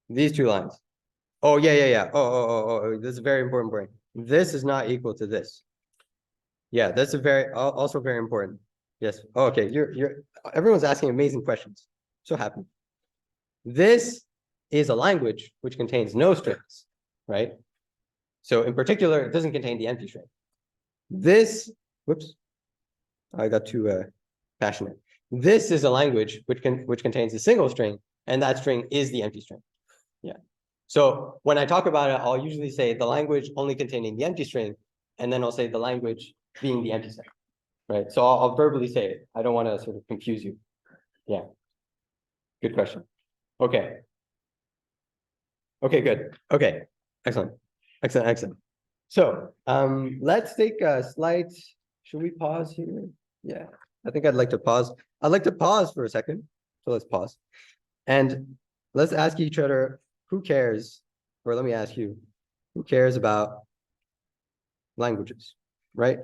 Speaker 1: These 2 lines. Oh, yeah. Oh, this is a very important point. This is not equal to this. Yeah, that's a also very important. Yes. Oh, okay. Everyone's asking amazing questions. So happy. This is a language which contains no strings, right? So in particular, it doesn't contain the empty string. This, whoops, I got too passionate. This is a language which contains a single string, and that string is the empty string. Yeah. So when I talk about it, I'll usually say the language only containing the empty string, and then I'll say the language being the empty string, right? So I'll verbally say it. I don't want to sort of confuse you. Yeah. Good question. Okay. Okay, good. Okay. Excellent. So let's take a slight, should we pause here? Yeah, I think I'd like to pause. I'd like to pause for a second. So let's pause. And let's ask each other, who cares? Or let me ask you, who cares about languages, right?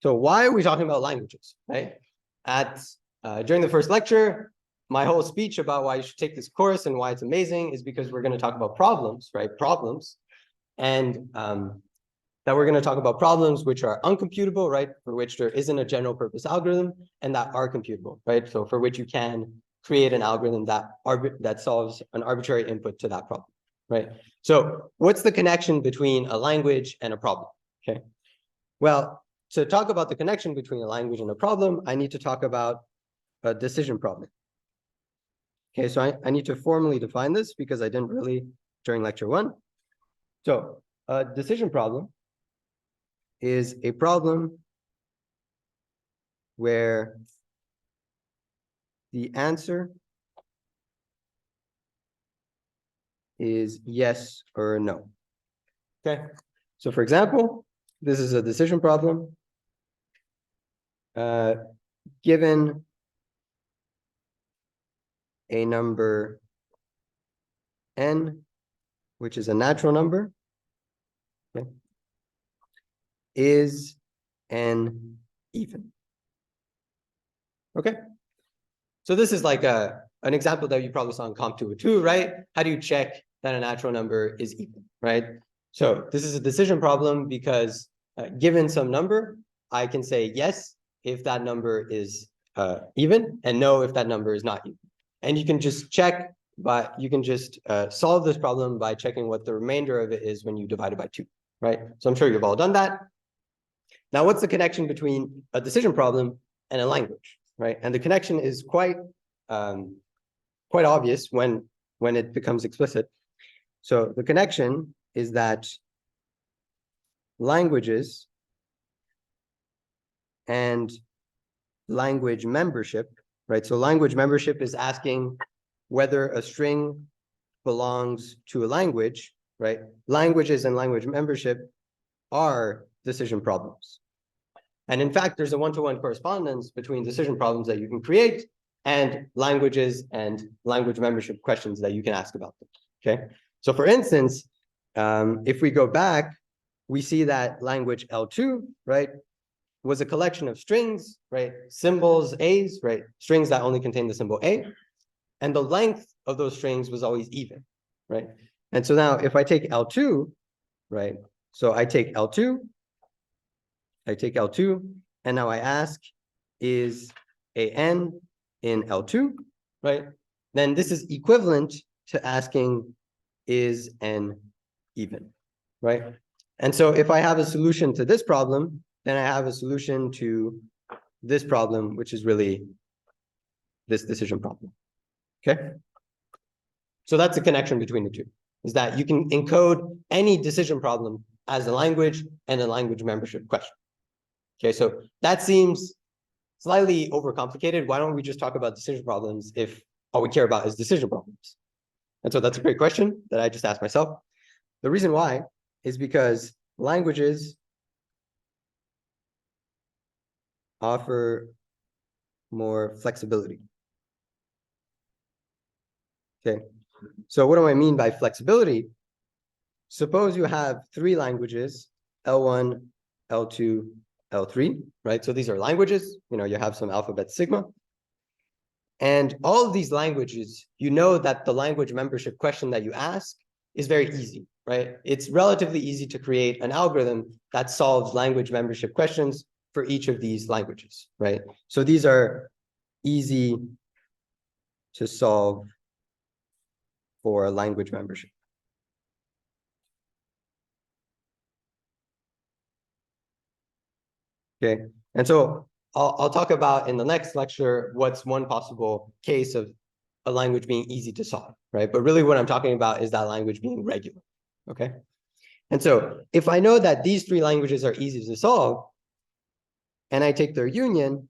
Speaker 1: So why are we talking about languages, right? During the first lecture, my whole speech about why you should take this course and why it's amazing is because we're going to talk about problems, right? Problems. And that we're going to talk about problems which are uncomputable, right? For which there isn't a general purpose algorithm, and that are computable, right? So for which you can create an algorithm that solves an arbitrary input to that problem, right? So what's the connection between a language and a problem? Okay. Well, to talk about the connection between a language and a problem, I need to talk about a decision problem. Okay, so I need to formally define this because I didn't really during lecture 1. So a decision problem is a problem where the answer is yes or no. Okay, so for example, this is a decision problem. Given a number n, which is a natural number, okay, is n even? Okay, so this is like an example that you probably saw in Comp 202, right? How do you check that a natural number is even, right? So this is a decision problem because given some number, I can say yes if that number is even, and no if that number is not even. And you can just check, but you can just solve this problem by checking what the remainder of it is when you divide it by 2, right? So I'm sure you've all done that. Now, what's the connection between a decision problem and a language, right? And the connection is quite obvious when it becomes explicit. So the connection is that languages and language membership, right? So language membership is asking whether a string belongs to a language, right? Languages and language membership are decision problems. And in fact, there's a one-to-one correspondence between decision problems that you can create and languages and language membership questions that you can ask about them, okay? So for instance, if we go back, we see that language L2, right, was a collection of strings, right, symbols, A's, right, strings that only contain the symbol A, and the length of those strings was always even, right? And so now if I take L2, right, so I take L2, and now I ask, is an in L2, right? Then this is equivalent to asking, is n even, right? And so if I have a solution to this problem, then I have a solution to this problem, which is really this decision problem, okay? So that's the connection between the two, is that you can encode any decision problem as a language and a language membership question. Okay, so that seems slightly overcomplicated. Why don't we just talk about decision problems if all we care about is decision problems? And so that's a great question that I just asked myself. The reason why is because languages offer more flexibility. Okay, so what do I mean by flexibility? Suppose you have three languages, L1, L2, L3, right? So these are languages, you have some alphabet sigma. And all of these languages, you know that the language membership question that you ask is very easy, right? It's relatively easy to create an algorithm that solves language membership questions for each of these languages, right? So these are easy to solve for language membership. Okay, and so I'll talk about in the next lecture what's one possible case of a language being easy to solve, right? But really what I'm talking about is that language being regular, okay? And so if I know that these three languages are easy to solve, and I take their union,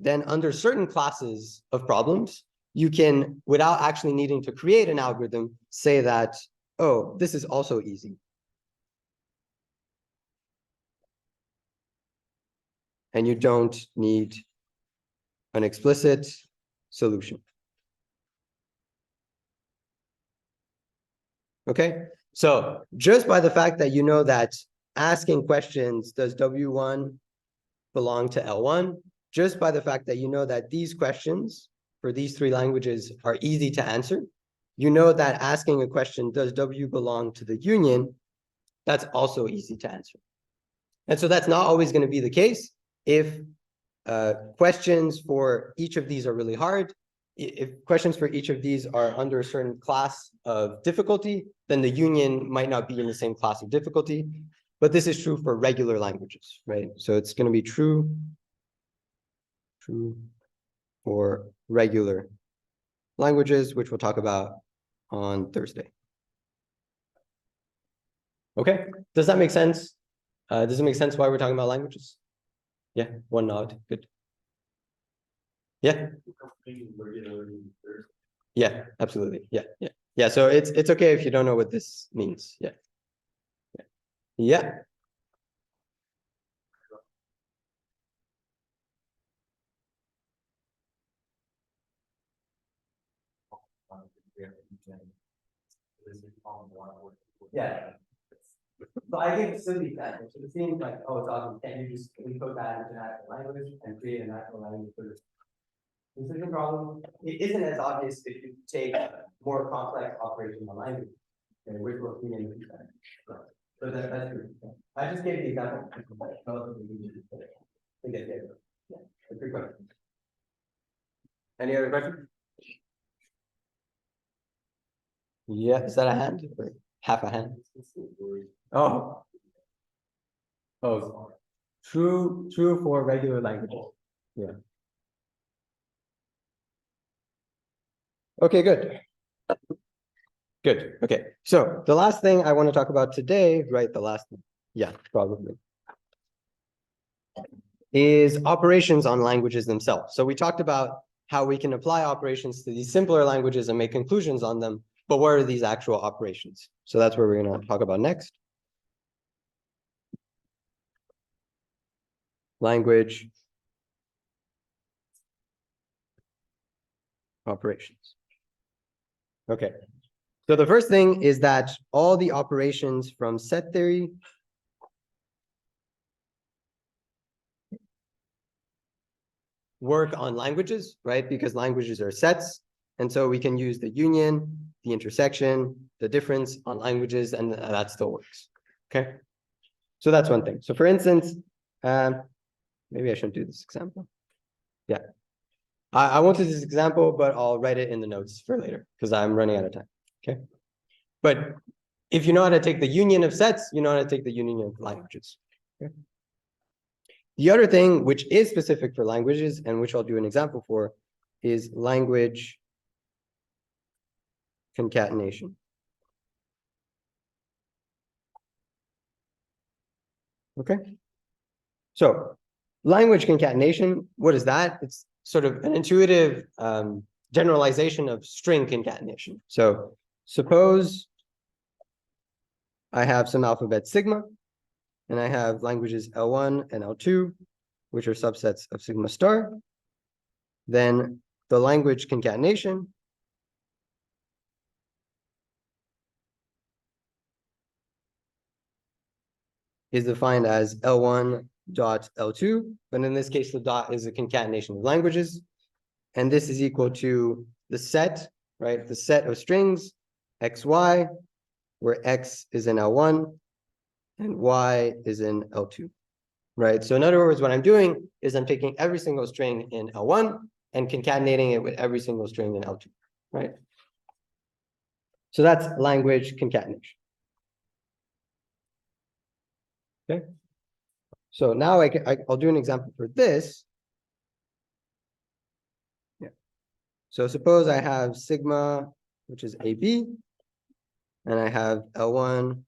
Speaker 1: then under certain classes of problems, you can, without actually needing to create an algorithm, say that, oh, this is also easy. And you don't need an explicit solution. Okay, so just by the fact that you know that asking questions, does W1 belong to L1? Just by the fact that you know that these questions for these three languages are easy to answer, you know that asking a question, does W belong to the union? That's also easy to answer. And so that's not always going to be the case. If questions for each of these are really hard, if questions for each of these are under a certain class of difficulty, then the union might not be in the same class of difficulty. But this is true for regular languages, right? So it's going to be true for regular languages, which we'll talk about on Thursday. Okay, does that make sense? Does it make sense why we're talking about languages? Yeah, one nod, good. Yeah. Yeah, absolutely. Yeah. So it's okay if you don't know what this means. Yeah. Yeah. So I gave a silly example. So it seems like, oh, it's awesome. Can you just encode that into natural language and create a natural language for this decision problem? It isn't as obvious if you take more complex operational language, okay, which we'll see in the future. So that's true. I just gave the example. To get there. Yeah, that's a good question. Any other questions? Yeah, is that a hand? Or half a hand? Oh. Oh. True for regular languages. Yeah. Okay, good. Good. Okay. So the last thing I want to talk about today, right? The last, yeah, probably, is operations on languages themselves. So we talked about how we can apply operations to these simpler languages and make conclusions on them, but what are these actual operations? So that's where we're going to talk about next. Language operations. Okay. So the first thing is that all the operations from set theory work on languages, right? Because languages are sets. And so we can use the union, the intersection, the difference on languages, and that still works. Okay. So that's one thing. So for instance, maybe I shouldn't do this example. Yeah. I won't do this example, but I'll write it in the notes for later because I'm running out of time. Okay. But if you know how to take the union of sets, you know how to take the union of languages. Okay. The other thing, which is specific for languages and which I'll do an example for, is language concatenation. Okay. So language concatenation, what is that? It's sort of an intuitive generalization of string concatenation. So suppose I have some alphabet sigma, and I have languages L1 and L2, which are subsets of sigma star. Then the language concatenation is defined as L1 dot L2, but in this case, the dot is a concatenation of languages. And this is equal to the set, right? The set of strings, XY, where X is in L1 and Y is in L2, right? So in other words, what I'm doing is I'm taking every single string in L1 and concatenating it with every single string in L2, right? So that's language concatenation. Okay. So now I'll do an example for this. Yeah. So suppose I have sigma, which is AB, and I have L1,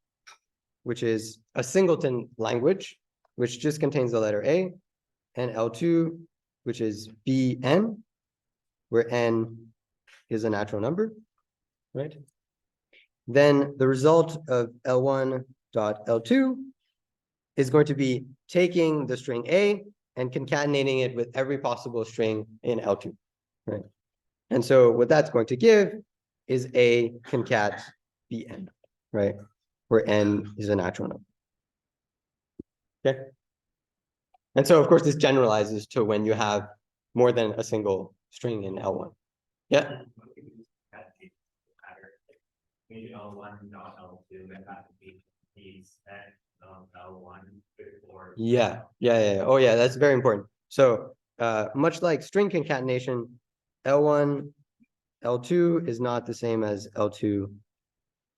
Speaker 1: which is a singleton language, which just contains the letter A, and L2, which is BN, where N is a natural number, right? Then the result of L1 dot L2 is going to be taking the string A and concatenating it with every possible string in L2, right? And so what that's going to give is a concat Bn, right? Where N is a natural number. Okay. And so of course this generalizes to when you have more than a single string in L1. Yeah.
Speaker 3: Maybe L1 dot L2, and that would be the set of L1 before.
Speaker 1: Yeah. Oh yeah, that's very important. So much like string concatenation, L1, L2 is not the same as L2,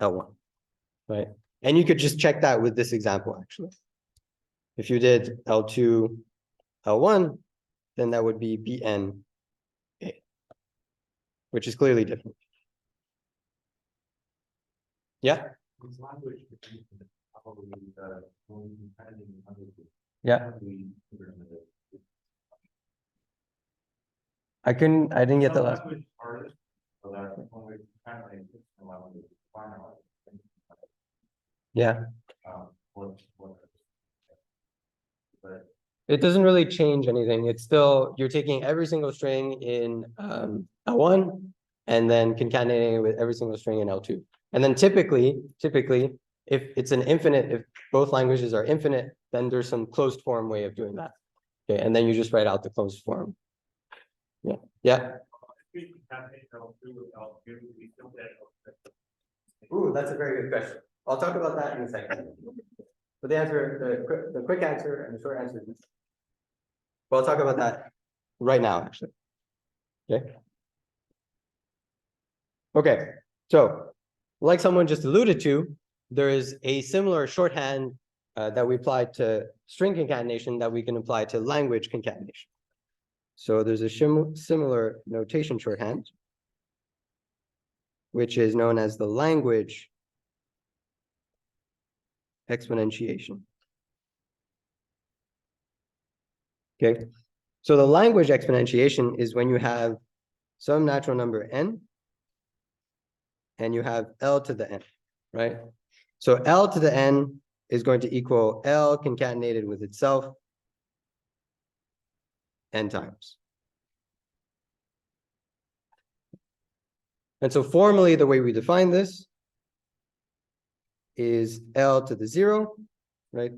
Speaker 1: L1, right? And you could just check that with this example, actually. If you did L2, L1, then that would be Bn, A, which is clearly different. Yeah.
Speaker 3: This language is probably the only depending on the.
Speaker 1: Yeah. I didn't get the last. Yeah. It doesn't really change anything. It's still, you're taking every single string in L1 and then concatenating it with every single string in L2. And then typically, if it's an infinite, if both languages are infinite, then there's some closed form way of doing that. Okay, and then you just write out the closed form. Yeah. Ooh, that's a very good question. I'll talk about that in a second. But the answer, the quick answer and the short answer is this. Well, I'll talk about that right now, actually. Okay. Okay. So, like someone just alluded to, there is a similar shorthand that we apply to string concatenation that we can apply to language concatenation. So there's a similar notation shorthand, which is known as the language exponentiation. Okay, so the language exponentiation is when you have some natural number n and you have L to the n, right? So L to the n is going to equal L concatenated with itself n times. And so formally, the way we define this is L to the 0, right?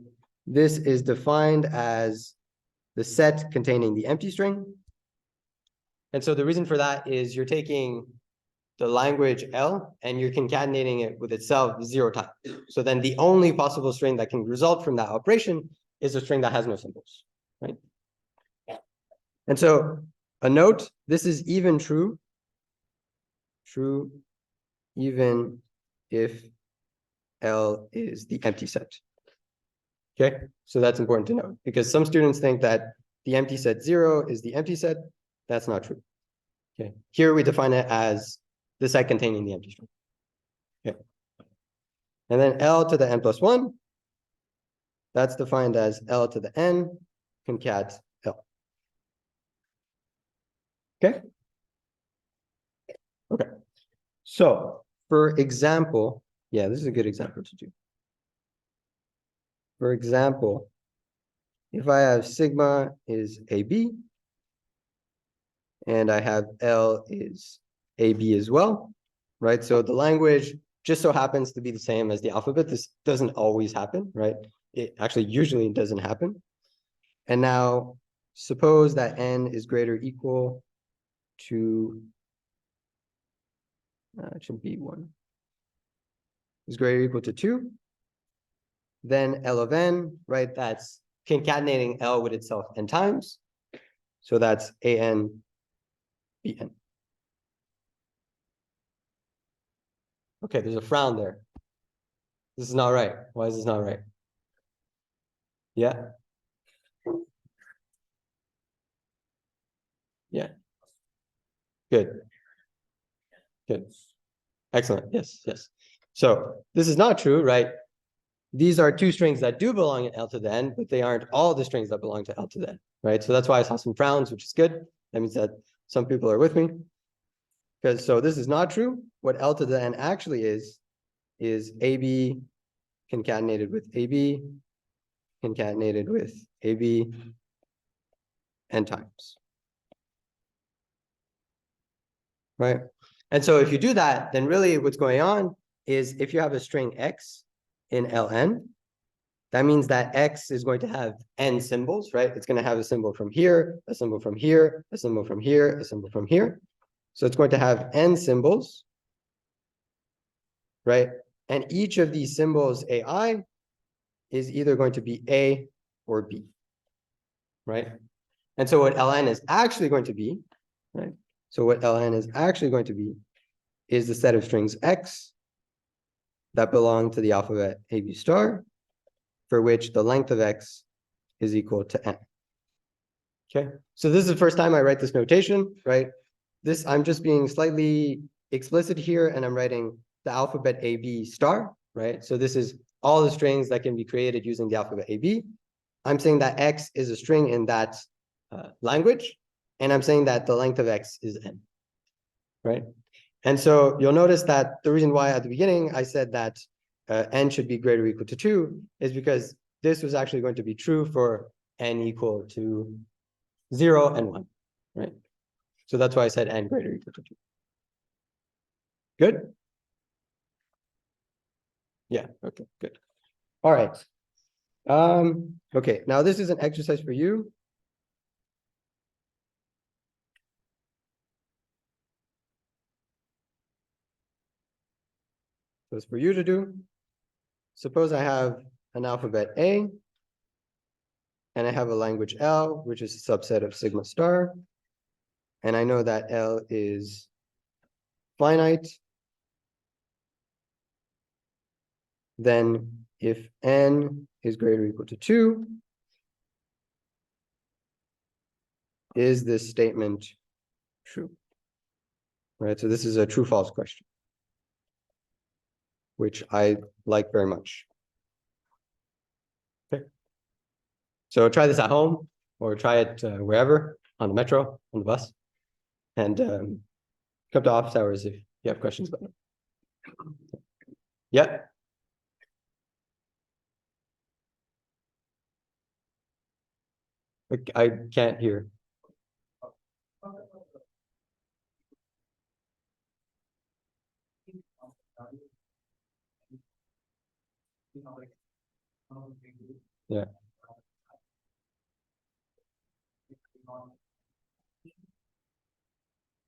Speaker 1: This is defined as the set containing the empty string. And so the reason for that is you're taking the language L and you're concatenating it with itself 0 times. So then the only possible string that can result from that operation is a string that has no symbols, right? And so a note, this is even true even if L is the empty set. Okay, so that's important to know because some students think that the empty set 0 is the empty set. That's not true. Okay, here we define it as the set containing the empty string. Okay, and then L to the n plus 1, that's defined as L to the n concat L. Okay. Okay. So for example, yeah, this is a good example to do. For example, if I have sigma is AB and I have L is AB as well, right? So the language just so happens to be the same as the alphabet. This doesn't always happen, right? It actually usually doesn't happen. And now suppose that n is greater or equal to, it should be 1, is greater or equal to 2, then L of n, right? That's concatenating L with itself n times. So that's an bn. Okay, there's a frown there. This is not right. Why is this not right? Yeah. Yeah. Good. Good. Excellent. Yes, yes. So this is not true, right? These are two strings that do belong in L to the n, but they aren't all the strings that belong to L to the n, right? So that's why I saw some frowns, which is good. That means that some people are with me. Because so this is not true. What L to the n actually is AB concatenated with AB concatenated with AB n times. Right? And so if you do that, then really what's going on is if you have a string x in Ln, that means that x is going to have n symbols, right? It's going to have a symbol from here, a symbol from here, a symbol from here, a symbol from here. So it's going to have n symbols, right? And each of these symbols ai is either going to be a or b, right? And so what Ln is actually going to be, right? So what Ln is actually going to be is the set of strings x that belong to the alphabet AB star, for which the length of x is equal to n. Okay, so this is the first time I write this notation, right? This, I'm just being slightly explicit here, and I'm writing the alphabet AB star, right? So this is all the strings that can be created using the alphabet AB. I'm saying that x is a string in that language, and I'm saying that the length of x is n, right? And so you'll notice that the reason why at the beginning I said that n should be greater or equal to 2 is because this was actually going to be true for n equal to 0 and 1, right? So that's why I said n greater or equal to 2. Good? Yeah, okay, good. All right. Okay, now this is an exercise for you. So it's for you to do. Suppose I have an alphabet A, and I have a language L, which is a subset of sigma star. And I know that L is finite. Then if n is greater or equal to 2. Is this statement true? Right, so this is a true-false question, which I like very much. Okay. So try this at home or try it wherever, on the metro, on the bus, and come to office hours if you have questions about it. Yeah. I can't hear. Yeah.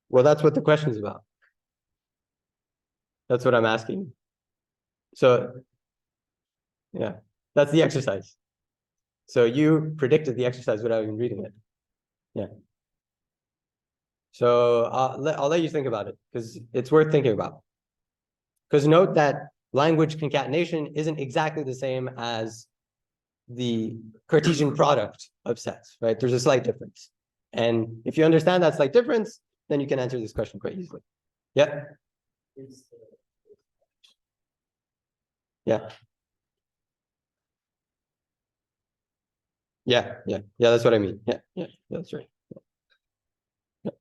Speaker 1: Well, that's what the question is about. That's what I'm asking. So, yeah, that's the exercise. So you predicted the exercise without even reading it. Yeah. So I'll let you think about it because it's worth thinking about. Because note that language concatenation isn't exactly the same as the Cartesian product of sets, right? There's a slight difference. And if you understand that slight difference, then you can answer this question quite easily. Yeah. Yeah. Yeah. Yeah. Yeah. That's what I mean. Yeah. Yeah. That's right. Yeah.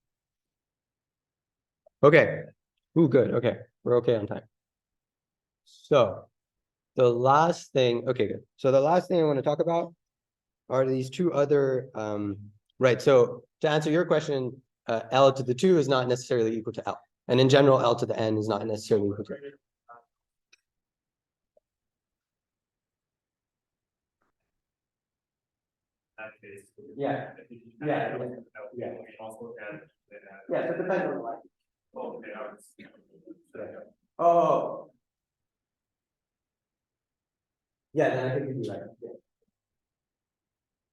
Speaker 1: Okay. Ooh, good. Okay. We're okay on time. So the last thing, okay, good. So the last thing I want to talk about are these two other, right. So to answer your question, L to the 2 is not necessarily equal to L. And in general, L to the N is not necessarily equal to L. Yeah. Yeah. Yeah. Yeah, so it depends on the line. Oh. Yeah, then I think you'd be right.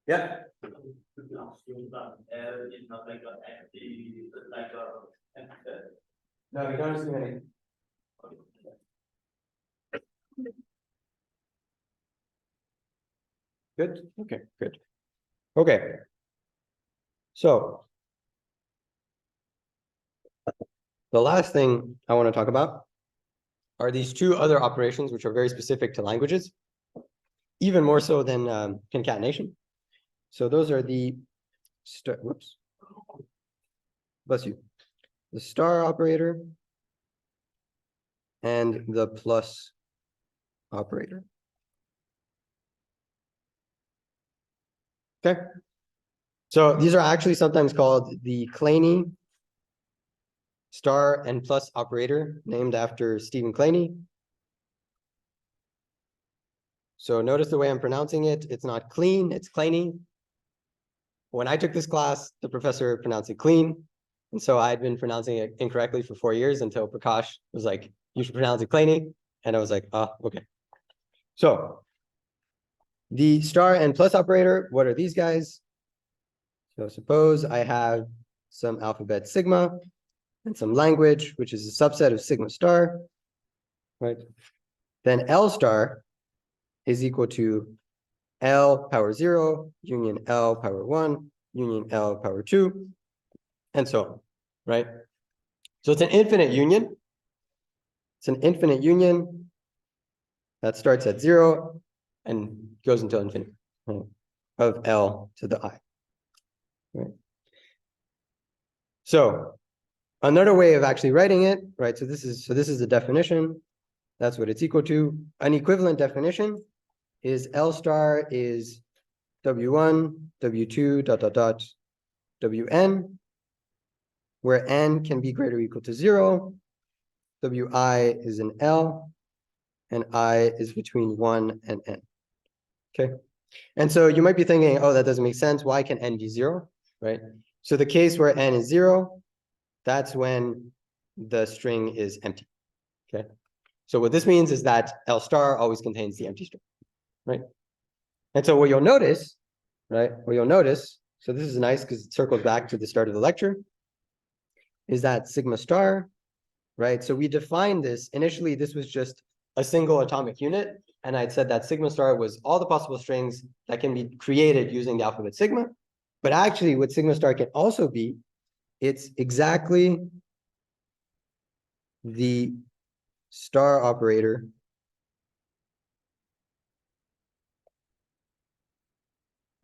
Speaker 1: Yeah. No, you don't assume anything. Good. Okay, good. Okay. So the last thing I want to talk about are these two other operations which are very specific to languages, even more so than concatenation. So those are the whoops. Bless you. The star operator and the plus operator. Okay. So these are actually sometimes called the Kleene star and plus operator, named after Stephen Kleene. So notice the way I'm pronouncing it. It's not clean, it's Kleene. When I took this class, the professor pronounced it clean. And so I'd been pronouncing it incorrectly for 4 years until Prakash was like, you should pronounce it Kleene. And I was like, oh, okay. So the star and plus operator, what are these guys? So suppose I have some alphabet sigma and some language, which is a subset of sigma star, right? Then L star is equal to L power 0 union L power 1 union L power 2, and so on, right? So it's an infinite union. It's an infinite union that starts at 0 and goes until infinity, right? Of L to the I, right? So another way of actually writing it, right? So this is the definition. That's what it's equal to. An equivalent definition is L star is W1, W2, dot, dot, dot, Wn, where n can be greater or equal to 0. Wi is an L, and I is between 1 and n. Okay. And so you might be thinking, oh, that doesn't make sense. Why can n be 0, right? So the case where n is 0, that's when the string is empty. Okay. So what this means is that L star always contains the empty string, right? And so what you'll notice, right? What you'll notice, so this is nice because it circles back to the start of the lecture, is that sigma star, right? So we defined this, initially this was just a single atomic unit, And I'd said that sigma star was all the possible strings that can be created using the alphabet sigma. But actually what sigma star can also be, it's exactly the star operator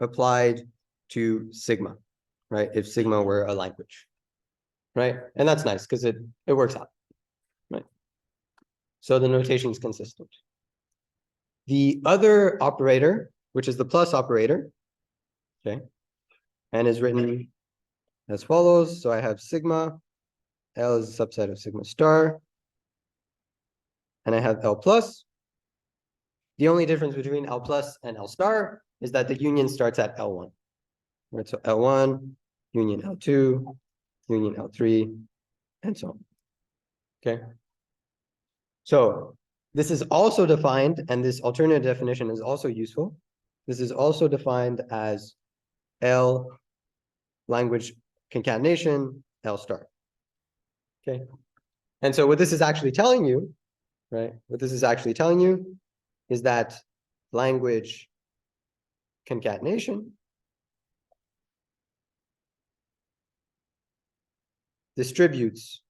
Speaker 1: applied to sigma, right? If sigma were a language, right? And that's nice because it works out, right? So the notation is consistent. The other operator, which is the plus operator, okay, and is written as follows. So I have sigma, L is a subset of sigma star, and I have L plus. The only difference between L plus and L star is that the union starts at L1. Right, so L1, union L2, union L3, and so on. Okay. So this is also defined, and this alternative definition is also useful. This is also defined as L language concatenation L star. Okay. And so what this is actually telling you, right? What this is actually telling you is that language concatenation distributes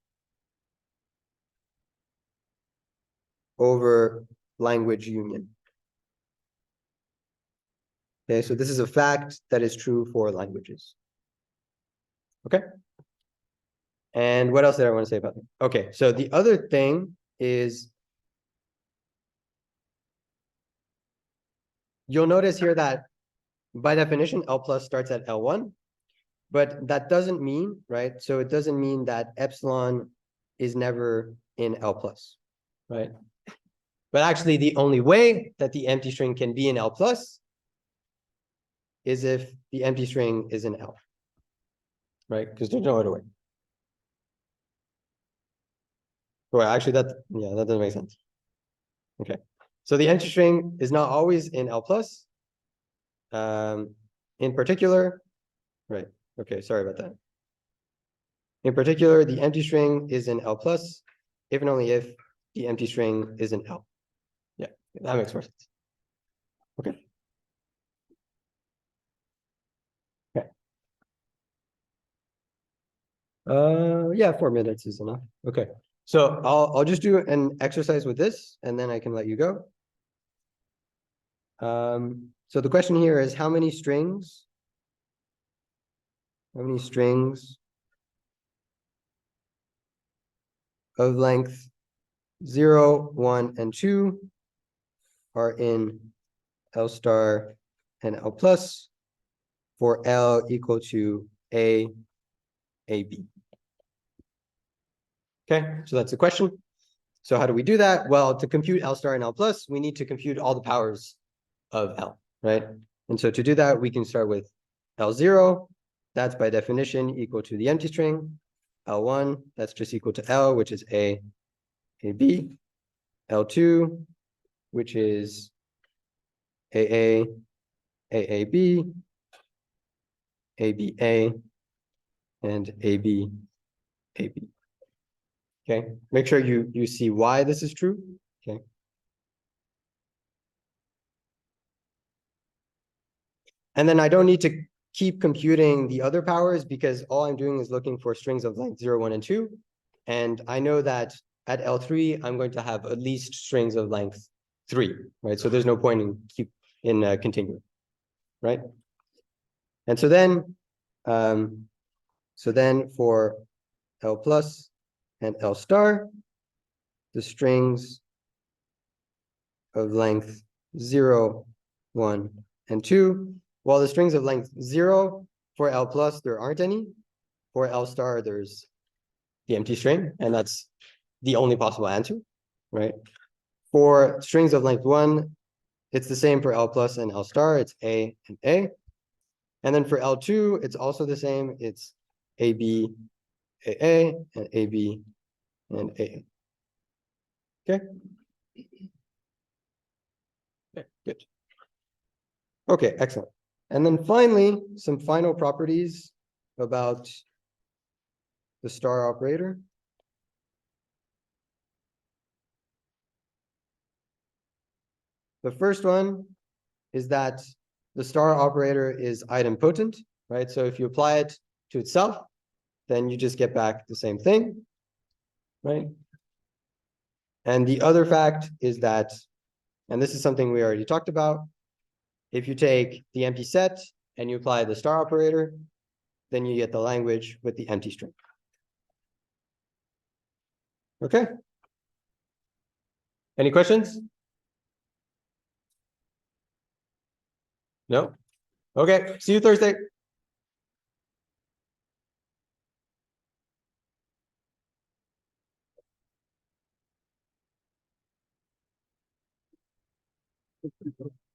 Speaker 1: over language union. Okay, so this is a fact that is true for languages. Okay. And what else did I want to say about that? Okay, so the other thing is you'll notice here that by definition, L plus starts at L1, but that doesn't mean, right? So it doesn't mean that epsilon is never in L plus, right? But actually the only way that the empty string can be in L plus is if the empty string is in L, right? Because there's no other way. Well, actually that doesn't make sense. Okay, so the empty string is not always in L plus. In particular, right? Okay, sorry about that. In particular, the empty string is in L plus, if and only if the empty string is in L. Yeah, that makes more sense. Okay. Okay. Yeah, 4 minutes is enough. Okay. So I'll just do an exercise with this and then I can let you go. So the question here is how many strings of length 0, 1, and 2 are in L star and L plus for L equal to A, B. Okay, so that's the question. So how do we do that? Well, to compute L star and L plus, we need to compute all the powers of L, right? And so to do that, we can start with L0. That's by definition equal to the empty string. L1, that's just equal to L, which is A, B. L2, which is AA, B, ABA, and AB. Okay, make sure you see why this is true. Okay. And then I don't need to keep computing the other powers because all I'm doing is looking for strings of length 0, 1, and 2. And I know that at L3, I'm going to have at least strings of length 3, right? So there's no point in continuing, right? And so then for L plus and L star, the strings of length 0, 1, and 2. While the strings of length 0 for L plus, there aren't any. For L star, there's the empty string, and that's the only possible answer, right? For strings of length 1, it's the same for L plus and L star. It's A and A. And then for L2, it's also the same. It's AB, AA, and AB, and AA. Okay. Okay, good. Okay, excellent. And then finally, some final properties about the star operator. The first one is that the star operator is idempotent, right? So if you apply it to itself, then you just get back the same thing, right? And the other fact is that, and this is something we already talked about, if you take the empty set and you apply the star operator, then you get the language with the empty string. Okay. Any questions? No? Okay, see you Thursday.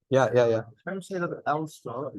Speaker 1: Yeah.
Speaker 3: I'm saying that L star.